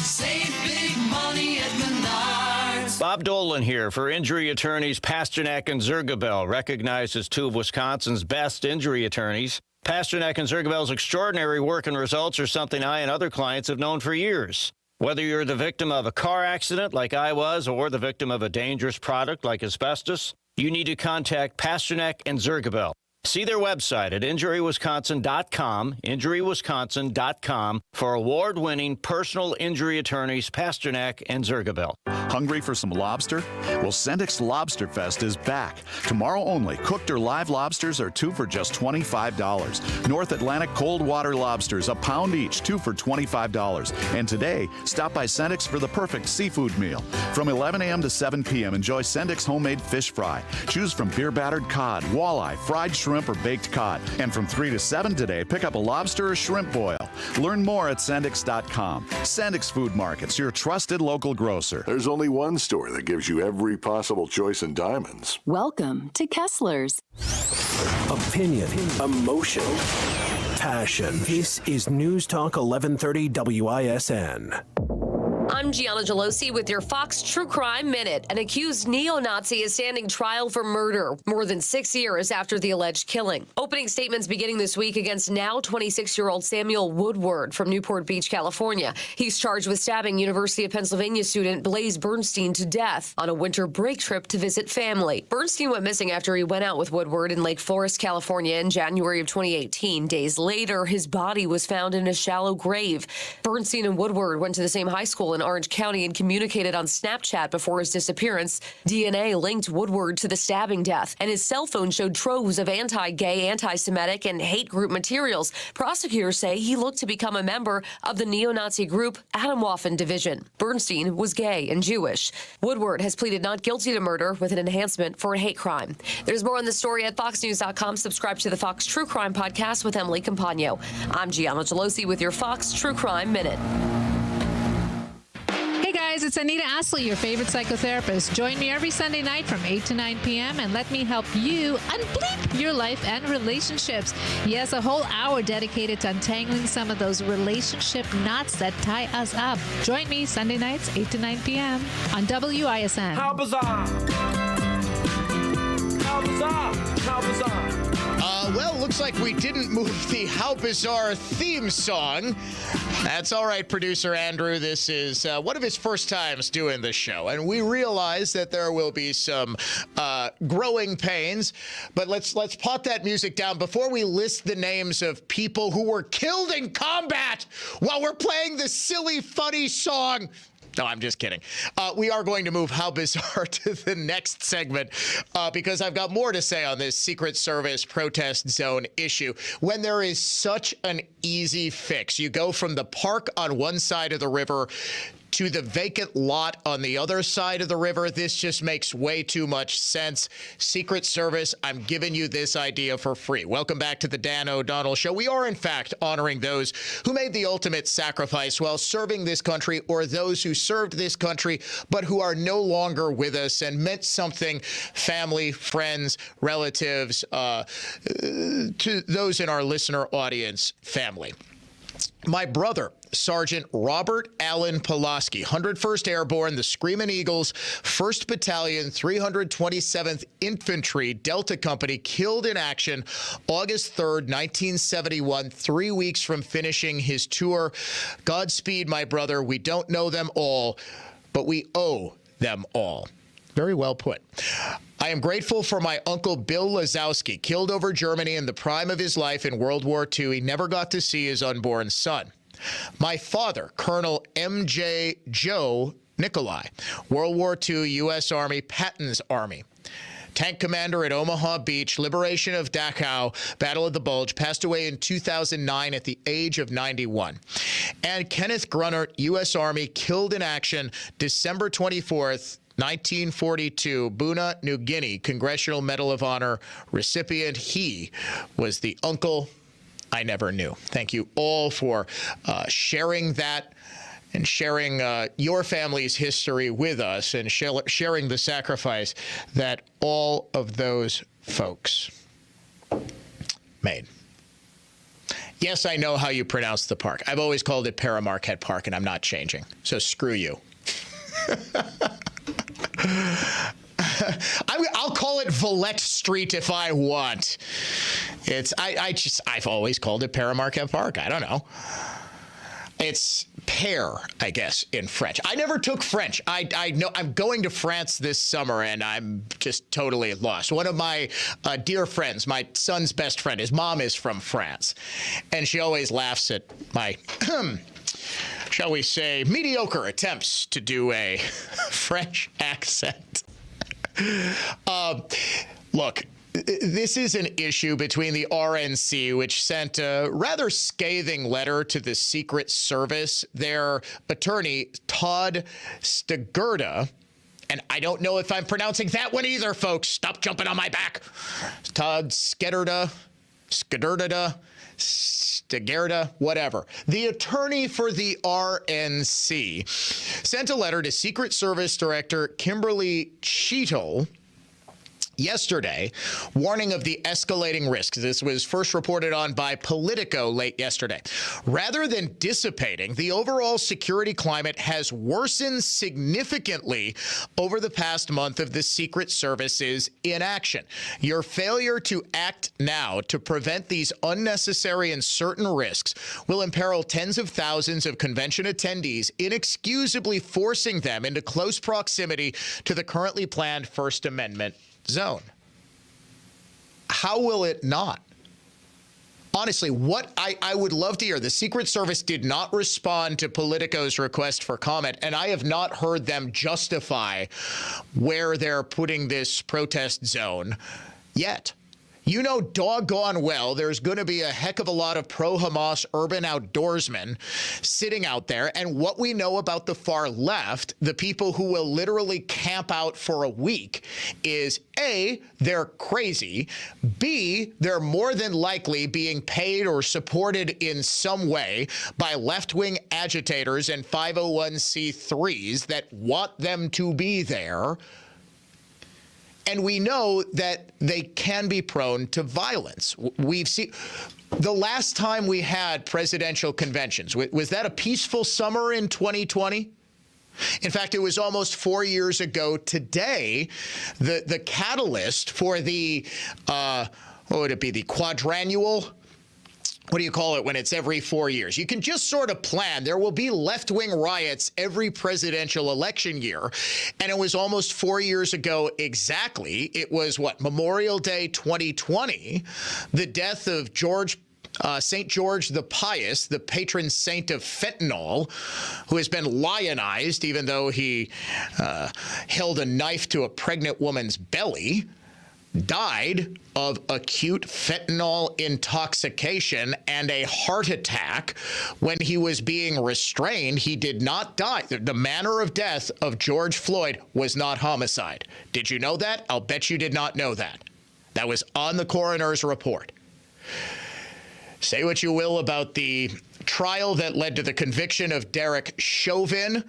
Save big money at Menards. Bob Dolan here for injury attorneys Pasternak and Zergabel, recognized as two of Wisconsin's best injury attorneys. Pasternak and Zergabel's extraordinary work and results are something I and other clients have known for years. Whether you're the victim of a car accident like I was or the victim of a dangerous product like asbestos, you need to contact Pasternak and Zergabel. See their website at injurywisconsin.com, injurywisconsin.com, for award-winning personal injury attorneys Pasternak and Zergabel. Hungry for some lobster? Well, Sendik's Lobster Fest is back. Tomorrow only, cooked or live lobsters are 2 for just $25. North Atlantic cold water lobsters, a pound each, 2 for $25. And today, stop by Sendik's for the perfect seafood meal. From 11 a.m. to 7 p.m., enjoy Sendik's homemade fish fry. Choose from beer-battered cod, walleye, fried shrimp, or baked cod. And from 3 to 7 today, pick up a lobster or shrimp boil. Learn more at Sendik's.com. Sendik's Food Markets, your trusted local grocer. There's only one store that gives you every possible choice in diamonds. Welcome to Kessler's. Opinion, emotion, passion. This is News Talk 1130 WISN. I'm Gianna Gelosi with your Fox True Crime Minute. An accused neo-Nazi is standing trial for murder more than 6 years after the alleged killing. Opening statements beginning this week against now 26-year-old Samuel Woodward from Newport Beach, California. He's charged with stabbing University of Pennsylvania student Blaze Bernstein to death on a winter break trip to visit family. Bernstein went missing after he went out with Woodward in Lake Forest, California in January of 2018. Days later, his body was found in a shallow grave. Bernstein and Woodward went to the same high school in Orange County and communicated on Snapchat before his disappearance. DNA linked Woodward to the stabbing death, and his cell phone showed troves of anti-gay, anti-Semitic, and hate group materials. Prosecutors say he looked to become a member of the neo-Nazi group Atomwaffen Division. Bernstein was gay and Jewish. Woodward has pleaded not guilty to murder with an enhancement for a hate crime. There's more on the story at foxnews.com. Subscribe to the Fox True Crime Podcast with Emily Campagno. I'm Gianna Gelosi with your Fox True Crime Minute. Hey guys, it's Anita Astley, your favorite psychotherapist. Join me every Sunday night from 8 to 9 p.m. and let me help you unbleep your life and relationships. Yes, a whole hour dedicated to untangling some of those relationship knots that tie us up. Join me Sunday nights, 8 to 9 p.m. on WISN. How bizarre! How bizarre! How bizarre! Well, looks like we didn't move the How Bizarre theme song. That's all right, producer Andrew. This is one of his first times doing this show, and we realize that there will be some growing pains. But let's pot that music down before we list the names of people who were killed in combat while we're playing the silly, funny song. No, I'm just kidding. We are going to move How Bizarre to the next segment because I've got more to say on this Secret Service protest zone issue. When there is such an easy fix, you go from the park on one side of the river to the vacant lot on the other side of the river. This just makes way too much sense. Secret Service, I'm giving you this idea for free. Welcome back to the Dan O'Donnell Show. We are, in fact, honoring those who made the ultimate sacrifice while serving this country, or those who served this country but who are no longer with us and meant something, family, friends, relatives, to those in our listener audience, family. My brother, Sergeant Robert Allen Pulaski, 101st Airborne, the Screamin' Eagles, 1st Battalion, 327th Infantry, Delta Company, killed in action August 3rd, 1971, 3 weeks from finishing his tour. Godspeed, my brother. We don't know them all, but we owe them all. Very well put. I am grateful for my uncle Bill Lazowski, killed over Germany in the prime of his life in World War II. He never got to see his unborn son. My father, Colonel M.J. Joe Nikolai, World War II, U.S. Army, Patton's Army. Tank commander at Omaha Beach, liberation of Dachau, Battle of the Bulge, passed away in 2009 at the age of 91. And Kenneth Grunnert, U.S. Army, killed in action December 24th, 1942, Buna, New Guinea, Congressional Medal of Honor recipient. He was the uncle I never knew. Thank you all for sharing that and sharing your family's history with us and sharing the sacrifice that all of those folks made. Yes, I know how you pronounce the park. I've always called it Paramarquette Park, and I'm not changing. So screw you. I'll call it Villette Street if I want. I've always called it Paramarquette Park. I don't know. It's pear, I guess, in French. I never took French. I know I'm going to France this summer, and I'm just totally lost. One of my dear friends, my son's best friend, his mom is from France, and she always laughs at my, shall we say, mediocre attempts to do a French accent. Look, this is an issue between the RNC, which sent a rather scathing letter to the Secret Service. Their attorney, Todd Stegurda, and I don't know if I'm pronouncing that one either, folks. Stop jumping on my back. Todd Stegurda, whatever. The attorney for the RNC sent a letter to Secret Service Director Kimberly Cheetle yesterday, warning of the escalating risks. This was first reported on by Politico late yesterday. Rather than dissipating, the overall security climate has worsened significantly over the past month of the Secret Service's inaction. Your failure to act now to prevent these unnecessary and certain risks will imperil tens of thousands of convention attendees, inexcusably forcing them into close proximity to the currently planned First Amendment zone. How will it not? Honestly, what I would love to hear, the Secret Service did not respond to Politico's request for comment, and I have not heard them justify where they're putting this protest zone yet. You know doggone well there's going to be a heck of a lot of pro-Hamas urban outdoorsmen sitting out there. And what we know about the far left, the people who will literally camp out for a week, is A, they're crazy. B, they're more than likely being paid or supported in some way by left-wing agitators and 501c3s that want them to be there. And we know that they can be prone to violence. We've seen the last time we had presidential conventions, was that a peaceful summer in 2020? In fact, it was almost 4 years ago today. The catalyst for the, what would it be, the quadrennial? What do you call it when it's every 4 years? You can just sort of plan. There will be left-wing riots every presidential election year. And it was almost 4 years ago exactly. It was, Memorial Day 2020, the death of St. George the Pious, the patron saint of fentanyl, who has been lionized even though he held a knife to a pregnant woman's belly, died of acute fentanyl intoxication and a heart attack when he was being restrained. He did not die. The manner of death of George Floyd was not homicide. Did you know that? I'll bet you did not know that. That was on the coroner's report. Say what you will about the trial that led to the conviction of Derek Chauvin.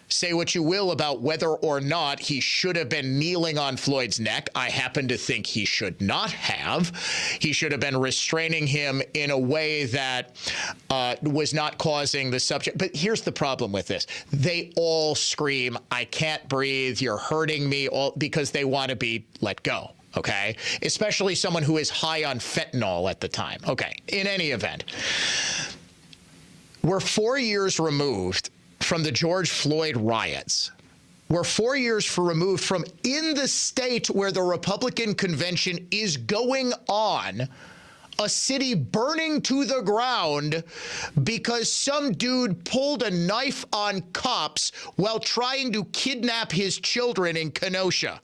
Say what you will about whether or not he should have been kneeling on Floyd's neck. I happen to think he should not have. He should have been restraining him in a way that was not causing the subject. But here's the problem with this. They all scream, "I can't breathe, you're hurting me," all because they want to be let go. Okay? Especially someone who is high on fentanyl at the time. Okay. In any event, we're 4 years removed from the George Floyd riots. We're 4 years removed from, in the state where the Republican convention is going on, a city burning to the ground because some dude pulled a knife on cops while trying to kidnap his children in Kenosha.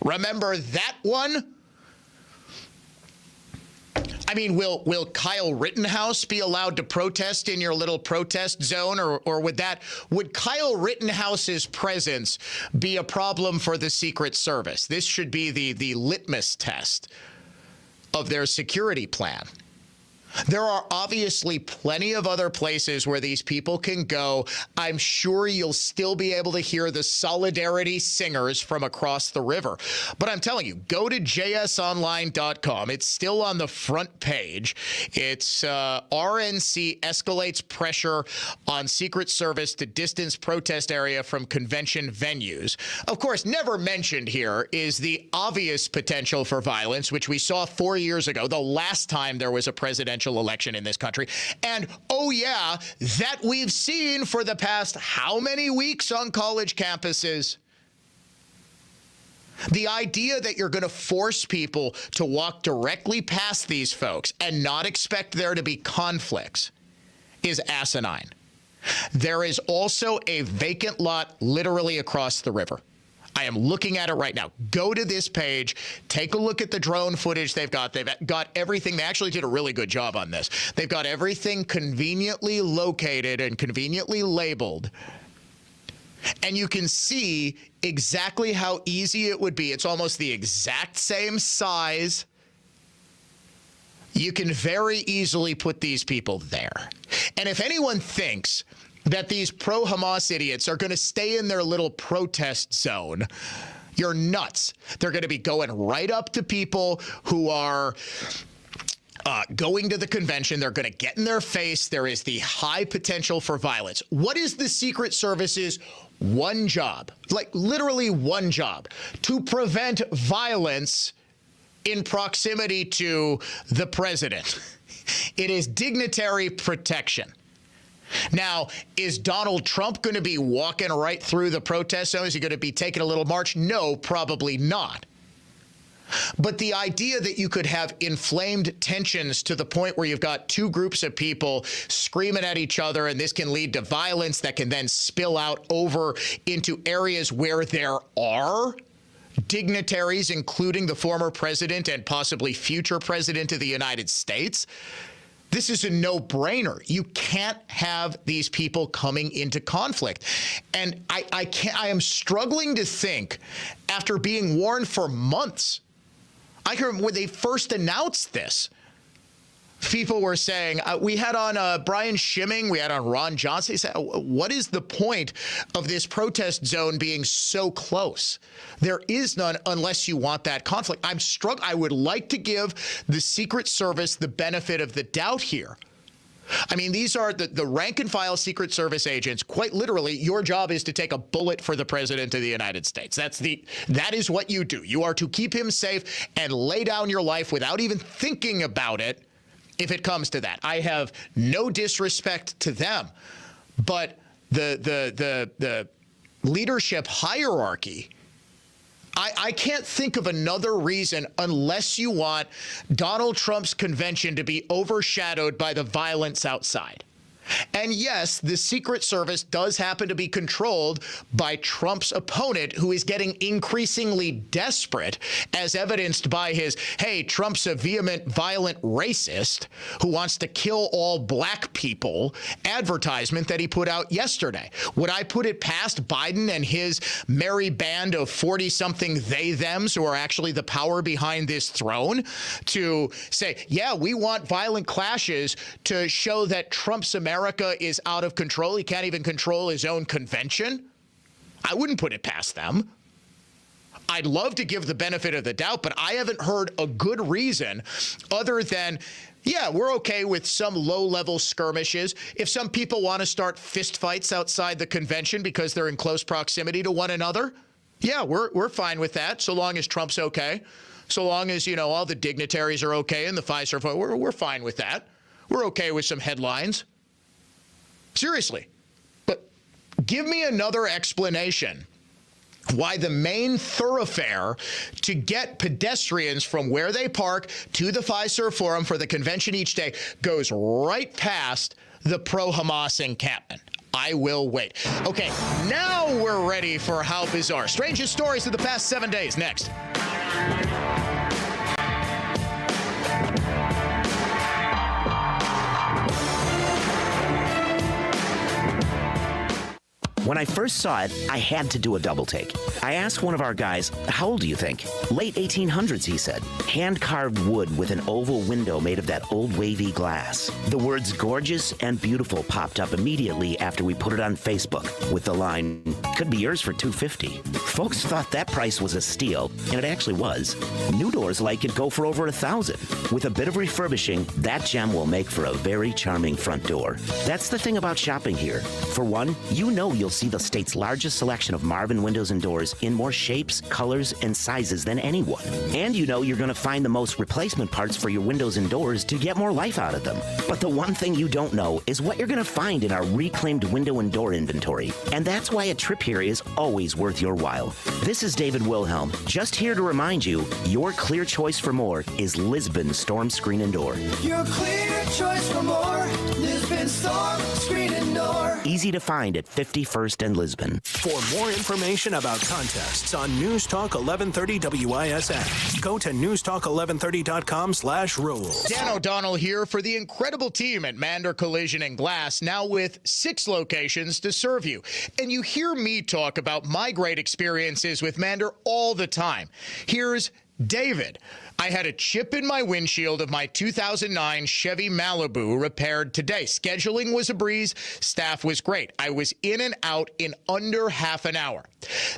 Remember that one? I mean, will Kyle Rittenhouse be allowed to protest in your little protest zone, or would Kyle Rittenhouse's presence be a problem for the Secret Service? This should be the litmus test of their security plan. There are obviously plenty of other places where these people can go. I'm sure you'll still be able to hear the solidarity singers from across the river. But I'm telling you, go to jsonline.com. It's still on the front page. It's RNC escalates pressure on Secret Service to distance protest area from convention venues. Of course, never mentioned here is the obvious potential for violence, which we saw 4 years ago, the last time there was a presidential presidential election in this country. And, oh yeah, that we've seen for the past how many weeks on college campuses. The idea that you're going to force people to walk directly past these folks and not expect there to be conflicts is asinine. There is also a vacant lot literally across the river. I am looking at it right now. Go to this page. Take a look at the drone footage they've got. They've got everything. They actually did a really good job on this. They've got everything conveniently located and conveniently labeled. And you can see exactly how easy it would be. It's almost the exact same size. You can very easily put these people there. And if anyone thinks that these pro-Hamas idiots are going to stay in their little protest zone, you're nuts. They're going to be going right up to people who are going to the convention. They're going to get in their face. There is the high potential for violence. What is the Secret Service's one job? Like literally one job: to prevent violence in proximity to the president. It is dignitary protection. Now, is Donald Trump going to be walking right through the protest zone? Is he going to be taking a little march? No, probably not. But the idea that you could have inflamed tensions to the point where you've got two groups of people screaming at each other, and this can lead to violence that can then spill out over into areas where there are dignitaries, including the former president and possibly future president of the United States. This is a no-brainer. You can't have these people coming into conflict. And I am struggling to think, after being warned for months, I heard when they first announced this, people were saying, we had on Brian Schimming, we had on Ron Johnson. He said, what is the point of this protest zone being so close? There is none unless you want that conflict. I would like to give the Secret Service the benefit of the doubt here. I mean, these are the rank and file Secret Service agents. Quite literally, your job is to take a bullet for the president of the United States. That is what you do. You are to keep him safe and lay down your life without even thinking about it if it comes to that. I have no disrespect to them, but the leadership hierarchy, I can't think of another reason unless you want Donald Trump's convention to be overshadowed by the violence outside. And yes, the Secret Service does happen to be controlled by Trump's opponent, who is getting increasingly desperate, as evidenced by his, hey, Trump's a vehement, violent racist who wants to kill all black people advertisement that he put out yesterday. Would I put it past Biden and his merry band of 40-something they-thems who are actually the power behind this throne to say, yeah, we want violent clashes to show that Trump's America is out of control. He can't even control his own convention? I wouldn't put it past them. I'd love to give the benefit of the doubt, but I haven't heard a good reason other than, yeah, we're okay with some low-level skirmishes. If some people want to start fistfights outside the convention because they're in close proximity to one another, yeah, we're fine with that, so long as Trump's okay. So long as, you know, all the dignitaries are okay and the FISA, we're fine with that. We're okay with some headlines. Seriously. But give me another explanation why the main thoroughfare to get pedestrians from where they park to the Fiserv Forum for the convention each day goes right past the pro-Hamas encampment. I will wait. Okay, now we're ready for How Bizarre. Strangest stories of the past 7 days. Next. When I first saw it, I had to do a double take. I asked one of our guys, how old do you think? Late 1800s, he said. Hand-carved wood with an oval window made of that old wavy glass. The words gorgeous and beautiful popped up immediately after we put it on Facebook with the line, could be yours for $250. Folks thought that price was a steal, and it actually was. New doors like it go for over $1,000. With a bit of refurbishing, that gem will make for a very charming front door. That's the thing about shopping here. For one, you know you'll see the state's largest selection of Marvin windows and doors in more shapes, colors, and sizes than anyone. And you know you're going to find the most replacement parts for your windows and doors to get more life out of them. But the one thing you don't know is what you're going to find in our reclaimed window and door inventory. And that's why a trip here is always worth your while. This is David Wilhelm, just here to remind you, your clear choice for more is Lisbon Storm Screen and Door. Your clear choice for more, Lisbon Storm Screen and Door. Easy to find at 51st and Lisbon. For more information about contests on News Talk 1130 WISN, go to newstalk1130.com/rules. Dan O'Donnell here for the incredible team at Mander Collision and Glass, now with 6 locations to serve you. And you hear me talk about my great experiences with Mander all the time. Here's David. I had a chip in my windshield of my 2009 Chevy Malibu repaired today. Scheduling was a breeze. Staff was great. I was in and out in under half an hour.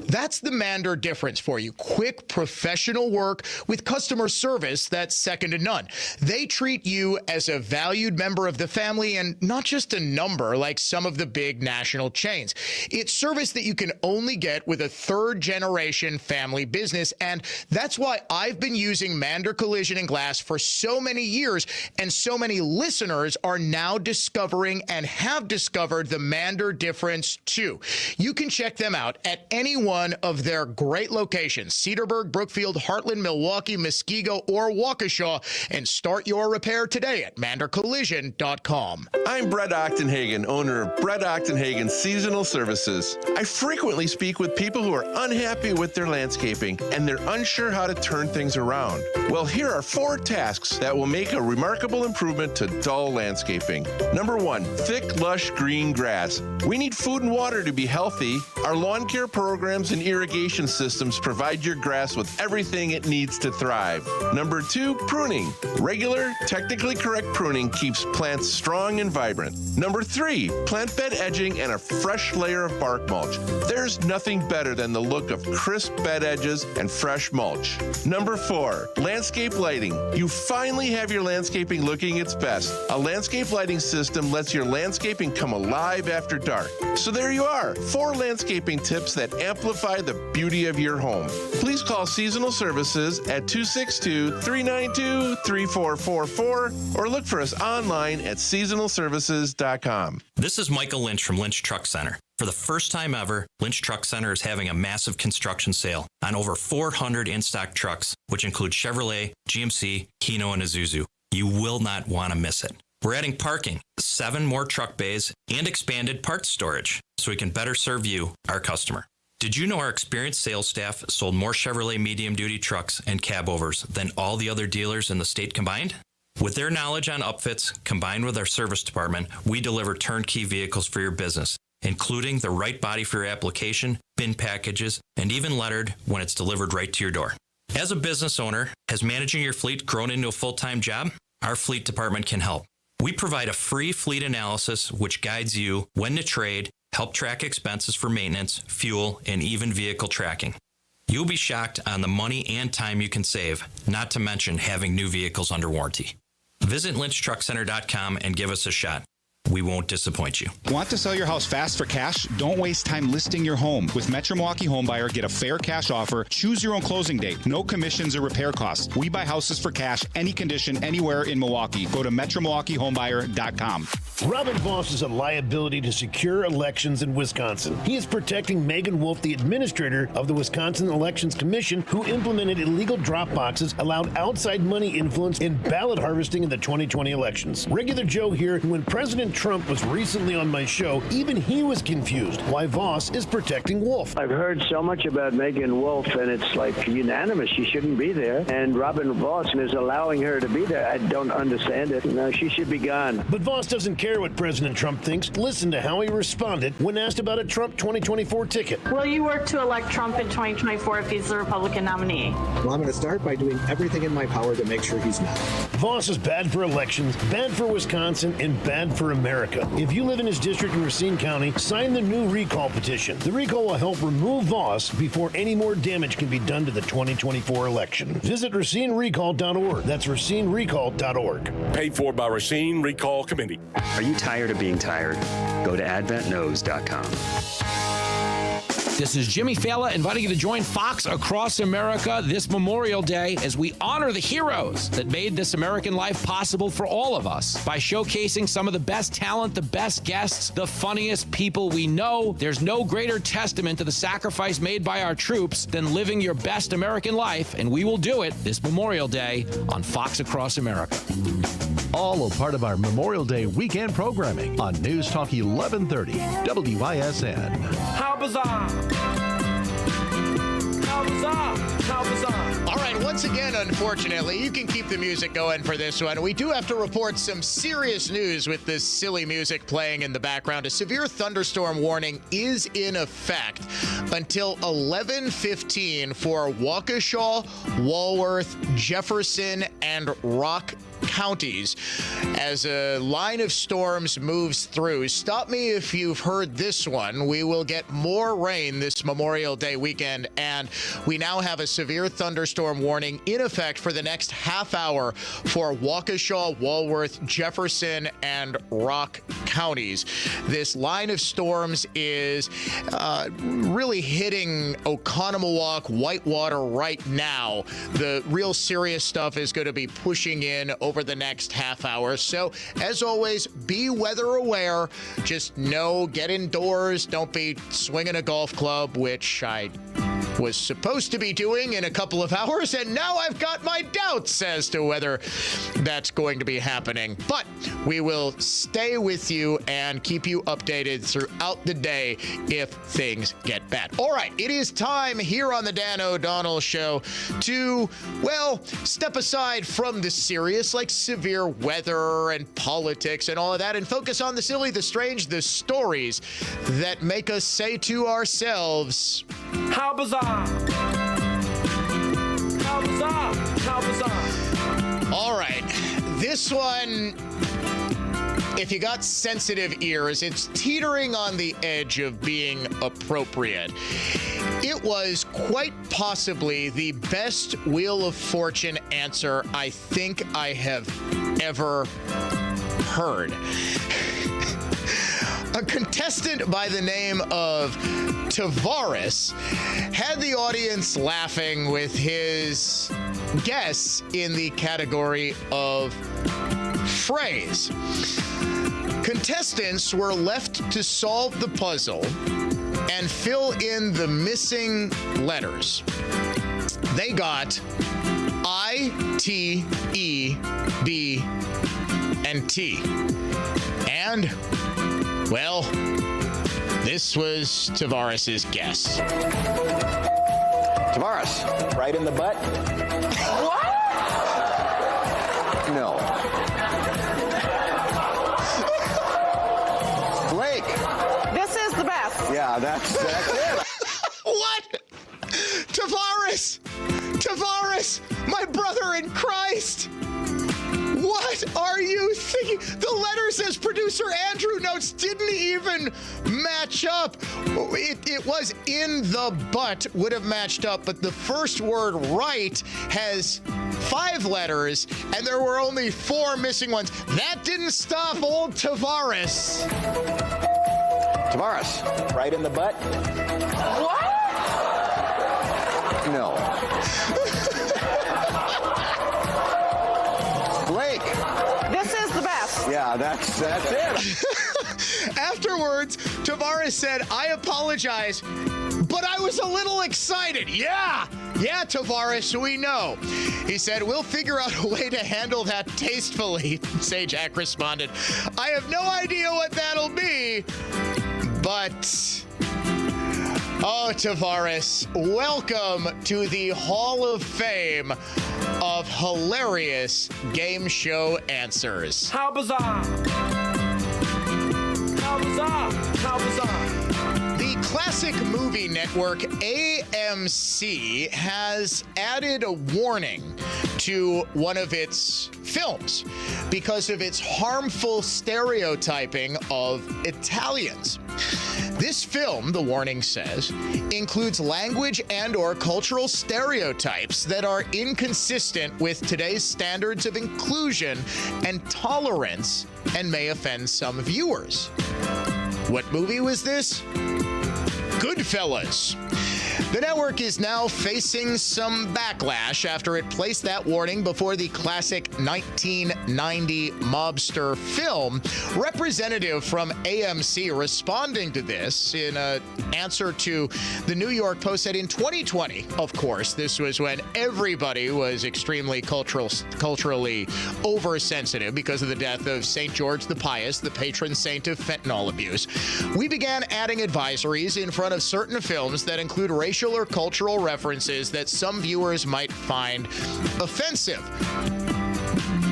That's the Mander difference for you. Quick, professional work with customer service that's second to none. They treat you as a valued member of the family and not just a number like some of the big national chains. It's service that you can only get with a third-generation family business, and that's why I've been using Mander Collision and Glass for so many years, and so many listeners are now discovering and have discovered the Mander difference too. You can check them out at any one of their great locations, Cedarburg, Brookfield, Heartland, Milwaukee, Muskego, or Waukesha, and start your repair today at mandercollision.com. I'm Brett Ochtenhagen, owner of Brett Ochtenhagen Seasonal Services. I frequently speak with people who are unhappy with their landscaping and they're unsure how to turn things around. Well, here are 4 tasks that will make a remarkable improvement to dull landscaping. Number 1, thick, lush green grass. We need food and water to be healthy. Our lawn care programs and irrigation systems provide your grass with everything it needs to thrive. Number 2, pruning. Regular, technically correct pruning keeps plants strong and vibrant. Number 3, plant bed edging and a fresh layer of bark mulch. There's nothing better than the look of crisp bed edges and fresh mulch. Number 4, landscape lighting. You finally have your landscaping looking its best. A landscape lighting system lets your landscaping come alive after dark. So there you are, 4 landscaping tips that amplify the beauty of your home. Please call Seasonal Services at 262-392-3444 or look for us online at seasonalservices.com. This is Michael Lynch from Lynch Truck Center. For the first time ever, Lynch Truck Center is having a massive construction sale on over 400 in-stock trucks, which include Chevrolet, GMC, Hino, and Isuzu. You will not want to miss it. We're adding parking, 7 more truck bays, and expanded parts storage so we can better serve you, our customer. Did you know our experienced sales staff sold more Chevrolet medium-duty trucks and cab overs than all the other dealers in the state combined? With their knowledge on upfits, combined with our service department, we deliver turnkey vehicles for your business, including the right body for your application, bin packages, and even lettered when it's delivered right to your door. As a business owner, has managing your fleet grown into a full-time job? Our fleet department can help. We provide a free fleet analysis which guides you when to trade, help track expenses for maintenance, fuel, and even vehicle tracking. You'll be shocked on the money and time you can save, not to mention having new vehicles under warranty. Visit lynchtruckcenter.com and give us a shot. We won't disappoint you. Want to sell your house fast for cash? Don't waste time listing your home. With Metro Milwaukee Homebuyer, get a fair cash offer. Choose your own closing date. No commissions or repair costs. We buy houses for cash, any condition, anywhere in Milwaukee. Go to MetroMilwaukeeHomebuyer.com. Robin Voss is a liability to secure elections in Wisconsin. He is protecting Megan Wolf, the administrator of the Wisconsin Elections Commission, who implemented illegal drop boxes, allowed outside money influence in ballot harvesting in the 2020 elections. Regular Joe here, when President Trump was recently on my show, even he was confused why Voss is protecting Wolf. I've heard so much about Megan Wolf, and it's like unanimous. She shouldn't be there. And Robin Voss is allowing her to be there. I don't understand it. No, she should be gone. But Voss doesn't care what President Trump thinks. Listen to how he responded when asked about a Trump 2024 ticket. Will you work to elect Trump in 2024 if he's the Republican nominee? Well, I'm going to start by doing everything in my power to make sure he's not. Voss is bad for elections, bad for Wisconsin, and bad for America. If you live in his district in Racine County, sign the new recall petition. The recall will help remove Voss before any more damage can be done to the 2024 election. Visit RacineRecall.org. That's RacineRecall.org. Paid for by Racine Recall Committee. Are you tired of being tired? Go to AdventKnows.com. This is Jimmy Fallon inviting you to join Fox Across America this Memorial Day as we honor the heroes that made this American life possible for all of us by showcasing some of the best talent, the best guests, the funniest people we know. There's no greater testament to the sacrifice made by our troops than living your best American life, and we will do it this Memorial Day on Fox Across America. All a part of our Memorial Day weekend programming on News Talk 1130 WISN. How bizarre! How bizarre! How bizarre! All right, once again, unfortunately, you can keep the music going for this one. We do have to report some serious news with this silly music playing in the background. A severe thunderstorm warning is in effect until 11:15 for Waukesha, Walworth, Jefferson, and Rock counties as a line of storms moves through. Stop me if you've heard this one. We will get more rain this Memorial Day weekend, and we now have a severe thunderstorm warning in effect for the next half hour for Waukesha, Walworth, Jefferson, and Rock counties. This line of storms is really hitting Oconomowoc, Whitewater right now. The real serious stuff is going to be pushing in over the next half hour. So, as always, be weather aware. Just know, get indoors. Don't be swinging a golf club, which I was supposed to be doing in a couple of hours, and now I've got my doubts as to whether that's going to be happening. But we will stay with you and keep you updated throughout the day if things get bad. All right, it is time here on the Dan O'Donnell Show to, well, step aside from the serious, like severe weather and politics and all of that, and focus on the silly, the strange, the stories that make us say to ourselves, how bizarre! How bizarre! How bizarre! All right, this one, if you got sensitive ears, it's teetering on the edge of being appropriate. It was quite possibly the best Wheel of Fortune answer I think I have ever heard. A contestant by the name of Tavares had the audience laughing with his guess in the category of phrase. Contestants were left to solve the puzzle and fill in the missing letters. They got I, T, E, B, and T. And, well, this was Tavares' guess. Tavares, right in the butt? What? No. Blake. This is the best. Yeah, that's it. What? Tavares, my brother in Christ. What are you thinking? The letters, as producer Andrew notes, didn't even match up. It was in the butt, would have matched up, but the first word right has 5 letters, and there were only 4 missing ones. That didn't stop old Tavares. Tavares, right in the butt? What? No. Blake. This is the best. Yeah, that's it. Afterwards, Tavares said, I apologize, but I was a little excited. Yeah, Tavares, we know. He said, we'll figure out a way to handle that tastefully. Sajak responded, I have no idea what that'll be, but... Oh, Tavares, welcome to the Hall of Fame of hilarious game show answers. How bizarre! How bizarre! How bizarre! The classic movie network AMC has added a warning to one of its films because of its harmful stereotyping of Italians. This film, the warning says, includes language and/or cultural stereotypes that are inconsistent with today's standards of inclusion and tolerance and may offend some viewers. What movie was this? Goodfellas. The network is now facing some backlash after it placed that warning before the classic 1990 mobster film. Representative from AMC responding to this in an answer to the New York Post said in 2020, of course, this was when everybody was extremely culturally oversensitive because of the death of St. George the Pious, the patron saint of fentanyl abuse. We began adding advisories in front of certain films that include racial or cultural references that some viewers might find offensive.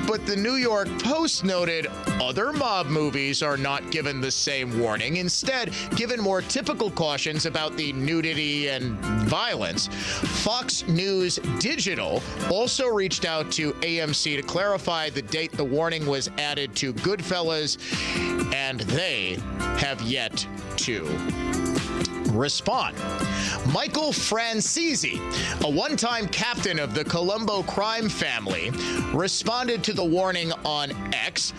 But the New York Post noted other mob movies are not given the same warning, instead given more typical cautions about the nudity and violence. Fox News Digital also reached out to AMC to clarify the date the warning was added to Goodfellas, and they have yet to respond. Michael Francisi, a one-time captain of the Colombo crime family, responded to the warning on X.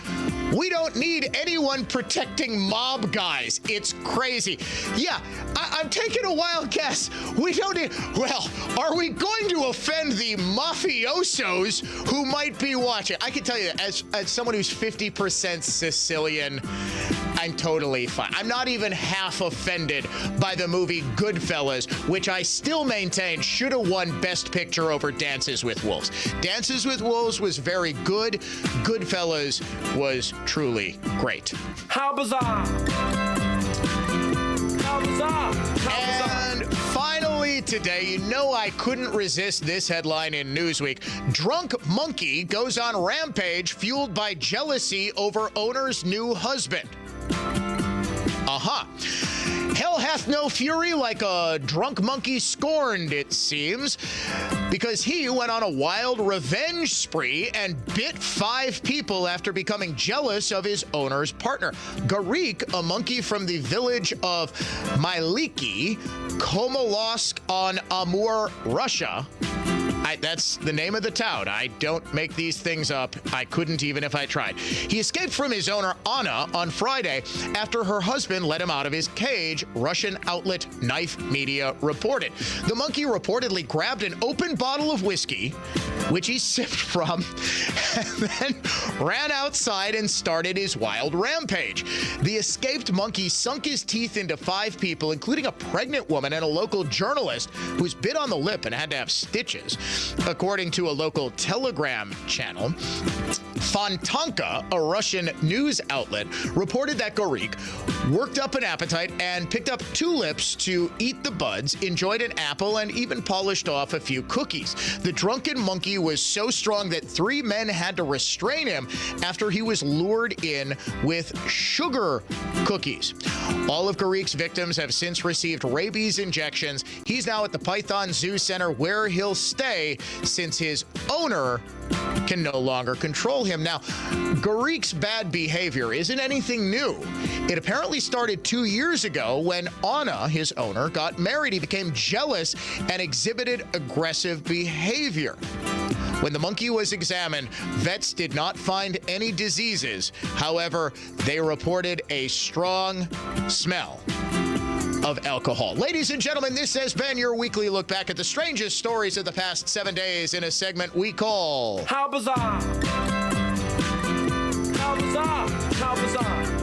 We don't need anyone protecting mob guys. It's crazy. Yeah, I'm taking a wild guess. We don't need... Well, are we going to offend the mafiosos who might be watching? I can tell you, as someone who's 50% Sicilian, I'm totally fine. I'm not even half offended by the movie Goodfellas, which I still maintain should have won Best Picture over Dances with Wolves. Dances with Wolves was very good. Goodfellas was truly great. How bizarre! How bizarre! And finally today, you know I couldn't resist this headline in Newsweek. Drunk monkey goes on rampage fueled by jealousy over owner's new husband. Hell hath no fury like a drunk monkey scorned, it seems, because he went on a wild revenge spree and bit 5 people after becoming jealous of his owner's partner. Garik, a monkey from the village of Myliki, Komolsk on Amur, Russia. That's the name of the town. I don't make these things up. I couldn't even if I tried. He escaped from his owner, Anna, on Friday after her husband let him out of his cage, Russian outlet Knife Media reported. The monkey reportedly grabbed an open bottle of whiskey, which he sipped from, and then ran outside and started his wild rampage. The escaped monkey sunk his teeth into 5 people, including a pregnant woman and a local journalist who's bit on the lip and had to have stitches. According to a local Telegram channel, Fontanka, a Russian news outlet, reported that Garik worked up an appetite and picked up tulips to eat the buds, enjoyed an apple, and even polished off a few cookies. The drunken monkey was so strong that 3 men had to restrain him after he was lured in with sugar cookies. All of Garik's victims have since received rabies injections. He's now at the Python Zoo Center where he'll stay since his owner can no longer control him. Now, Garik's bad behavior isn't anything new. It apparently started 2 years ago when Anna, his owner, got married. He became jealous and exhibited aggressive behavior. When the monkey was examined, vets did not find any diseases. However, they reported a strong smell of alcohol. Ladies and gentlemen, this has been your weekly look back at the strangest stories of the past 7 days in a segment we call How bizarre! How bizarre! How bizarre!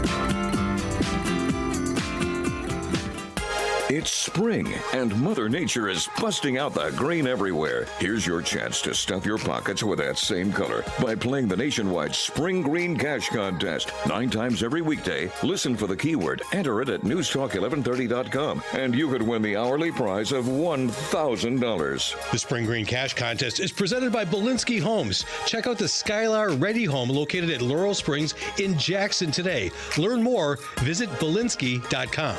It's spring, and Mother Nature is busting out the green everywhere. Here's your chance to stuff your pockets with that same color by playing the nationwide Spring Green Cash Contest. 9 times every weekday. Listen for the keyword, enter it at newstalk1130.com, and you could win the hourly prize of $1,000. The Spring Green Cash Contest is presented by Belinsky Homes. Check out the Skylar Ready Home located at Laurel Springs in Jackson today. Learn more, visit Belinsky.com.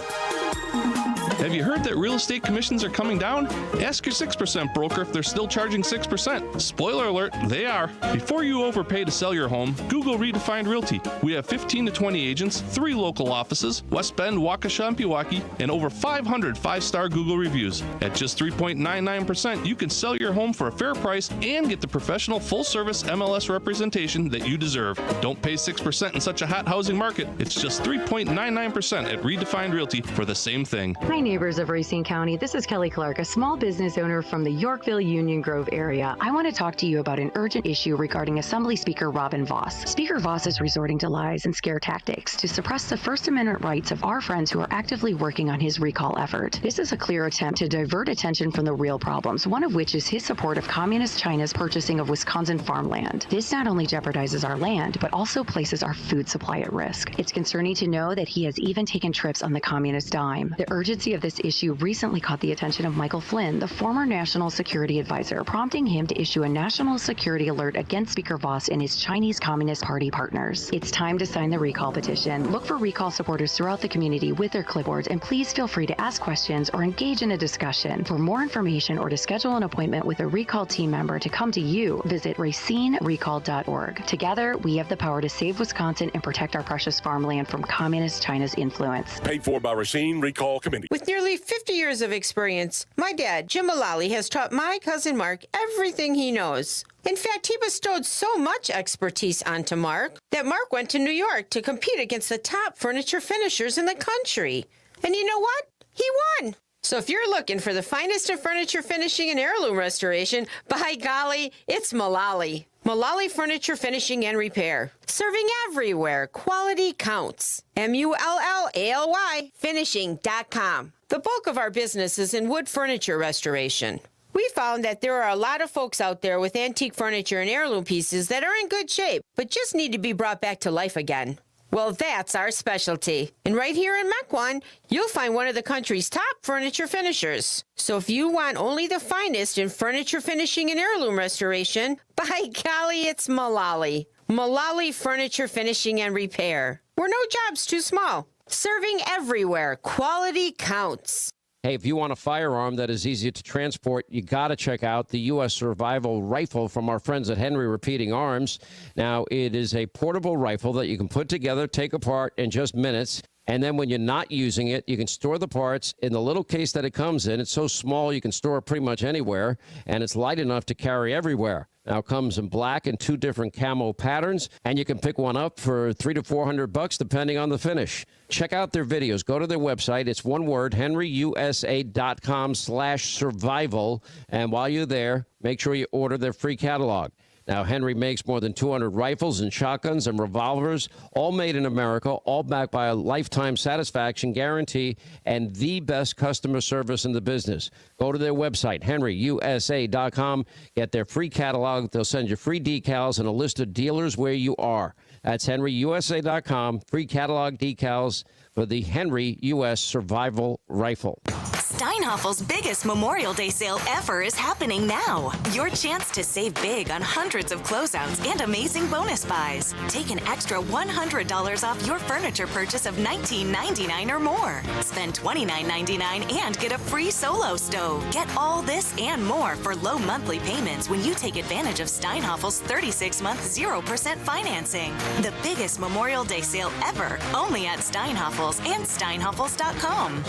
Have you heard that real estate commissions are coming down? Ask your 6% broker if they're still charging 6%. Spoiler alert, they are. Before you overpay to sell your home, Google Redefined Realty. We have 15 to 20 agents, 3 local offices, West Bend, Waukesha, and Pewaukee, and over 500 5-star Google reviews. At just 3.99%, you can sell your home for a fair price and get the professional full-service MLS representation that you deserve. Don't pay 6% in such a hot housing market. It's just 3.99% at Redefined Realty for the same thing. Hi, neighbors of Racine County. This is Kelly Clark, a small business owner from the Yorkville Union Grove area. I want to talk to you about an urgent issue regarding Assembly Speaker Robin Voss. Speaker Voss is resorting to lies and scare tactics to suppress the First Amendment rights of our friends who are actively working on his recall effort. This is a clear attempt to divert attention from the real problems, one of which is his support of Communist China's purchasing of Wisconsin farmland. This not only jeopardizes our land, but also places our food supply at risk. It's concerning to know that he has even taken trips on the communist dime. The urgency of this issue recently caught the attention of Michael Flynn, the former National Security Advisor, prompting him to issue a national security alert against Speaker Voss and his Chinese Communist Party partners. It's time to sign the recall petition. Look for recall supporters throughout the community with their clipboards, and please feel free to ask questions or engage in a discussion. For more information or to schedule an appointment with a recall team member to come to you, visit racinerecall.org. Together, we have the power to save Wisconsin and protect our precious farmland from Communist China's influence. Paid for by Racine Recall Committee. With nearly 50 years of experience, my dad, Jim Mullally, has taught my cousin Mark everything he knows. In fact, he bestowed so much expertise onto Mark that Mark went to New York to compete against the top furniture finishers in the country. And you know what? He won. So if you're looking for the finest in furniture finishing and heirloom restoration, by golly, it's Mullally. Mullally Furniture Finishing and Repair. Serving everywhere. Quality counts. MULLALY finishing.com. The bulk of our business is in wood furniture restoration. We found that there are a lot of folks out there with antique furniture and heirloom pieces that are in good shape, but just need to be brought back to life again. Well, that's our specialty. And right here in Mequon, you'll find one of the country's top furniture finishers. So if you want only the finest in furniture finishing and heirloom restoration, by golly, it's Mullally. Mullally Furniture Finishing and Repair. We're no jobs too small. Serving everywhere. Quality counts. Hey, if you want a firearm that is easy to transport, you got to check out the U.S. Survival Rifle from our friends at Henry Repeating Arms. Now, it is a portable rifle that you can put together, take apart in just minutes. And then when you're not using it, you can store the parts in the little case that it comes in. It's so small you can store it pretty much anywhere, and it's light enough to carry everywhere. Now it comes in black and 2 different camo patterns, and you can pick one up for $300 to $400 depending on the finish. Check out their videos. Go to their website. It's one word, henryusa.com/survival. And while you're there, make sure you order their free catalog. Now, Henry makes more than 200 rifles and shotguns and revolvers, all made in America, all backed by a lifetime satisfaction guarantee and the best customer service in the business. Go to their website, henryusa.com. Get their free catalog. They'll send you free decals and a list of dealers where you are. That's henryusa.com. Free catalog decals for the Henry U.S. Survival Rifle. Steinhoffel's biggest Memorial Day sale ever is happening now. Your chance to save big on hundreds of closeouts and amazing bonus buys. Take an extra $100 off your furniture purchase of $19.99 or more. Spend $29.99 and get a free solo stove. Get all this and more for low monthly payments when you take advantage of Steinhoffel's 36-month 0% financing. The biggest Memorial Day sale ever, only at Steinhoffel's and steinhoffels.com.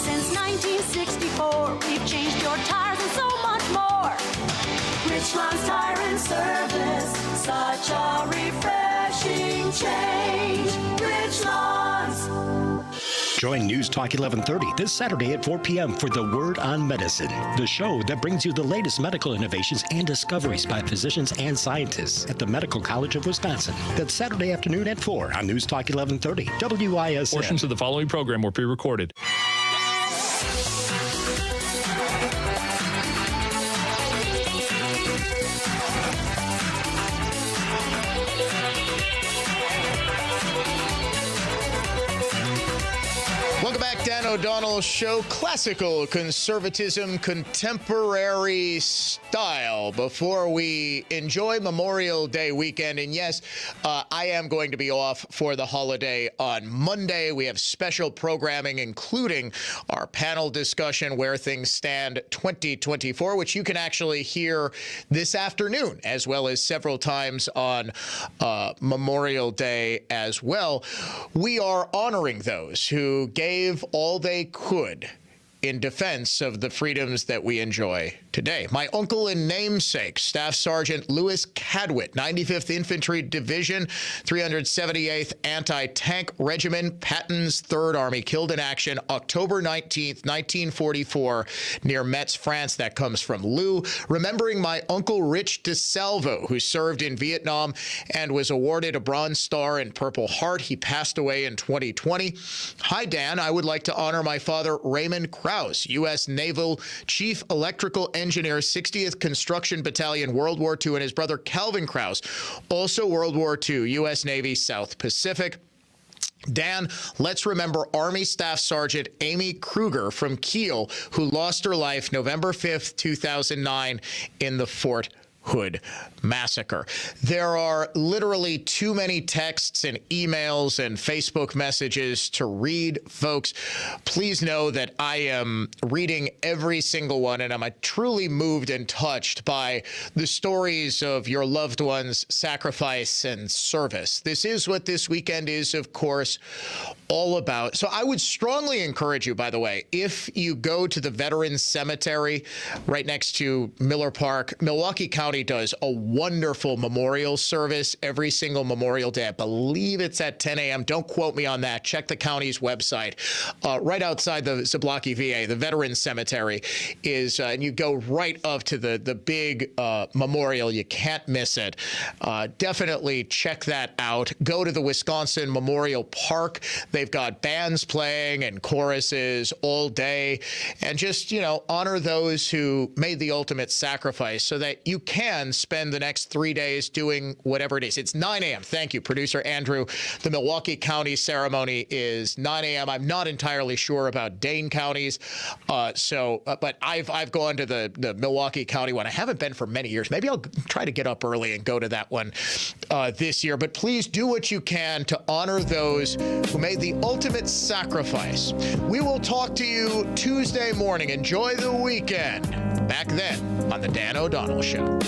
Since 1964, we've changed your tires and so much more. Richland's Tire and Service, such a refreshing change. Richland's. Join News Talk 1130 this Saturday at 4 p.m. for The Word on Medicine, the show that brings you the latest medical innovations and discoveries by physicians and scientists at the Medical College of Wisconsin. That's Saturday afternoon at 4 on News Talk 1130, WISN. Portions of the following program were pre-recorded. Welcome back, Dan O'Donnell Show. Classical conservatism, contemporary style. Before we enjoy Memorial Day weekend, and yes, I am going to be off for the holiday on Monday. We have special programming, including our panel discussion, Where Things Stand 2024, which you can actually hear this afternoon, as well as several times on Memorial Day as well. We are honoring those who gave all they could in defense of the freedoms that we enjoy today. My uncle and namesake, Staff Sergeant Louis Cadwit, 95th Infantry Division, 378th Anti-Tank Regiment, Patton's 3rd Army, killed in action October 19th, 1944, near Metz, France. That comes from Lou. Remembering my uncle Rich DeSalvo, who served in Vietnam and was awarded a Bronze Star and Purple Heart. He passed away in 2020. Hi, Dan. I would like to honor my father, Raymond Krause, U.S. Naval Chief Electrical Engineer, 60th Construction Battalion, World War II, and his brother, Calvin Krause, also World War II, U.S. Navy, South Pacific. Dan, let's remember Army Staff Sergeant Amy Kruger from Kiel, who lost her life November 5th, 2009 in the Fort Hood massacre. There are literally too many texts and emails and Facebook messages to read, folks. Please know that I am reading every single one, and I'm truly moved and touched by the stories of your loved ones' sacrifice and service. This is what this weekend is, of course, all about. So I would strongly encourage you, by the way, if you go to the Veterans Cemetery right next to Miller Park, Milwaukee County does a wonderful memorial service every single Memorial Day. I believe it's at 10 a.m. Don't quote me on that. Check the county's website. Right outside the Zablocki VA, the Veterans Cemetery is, and you go right up to the big memorial. You can't miss it. Definitely check that out. Go to the Wisconsin Memorial Park. They've got bands playing and choruses all day, and just, honor those who made the ultimate sacrifice so that you can spend the next 3 days doing whatever it is. It's 9 a.m. Thank you, producer Andrew. The Milwaukee County ceremony is 9 a.m. I'm not entirely sure about Dane counties, but I've gone to the Milwaukee County one. I haven't been for many years. Maybe I'll try to get up early and go to that one this year. But please do what you can to honor those who made the ultimate sacrifice. We will talk to you Tuesday morning. Enjoy the weekend. Back then on the Dan O'Donnell Show.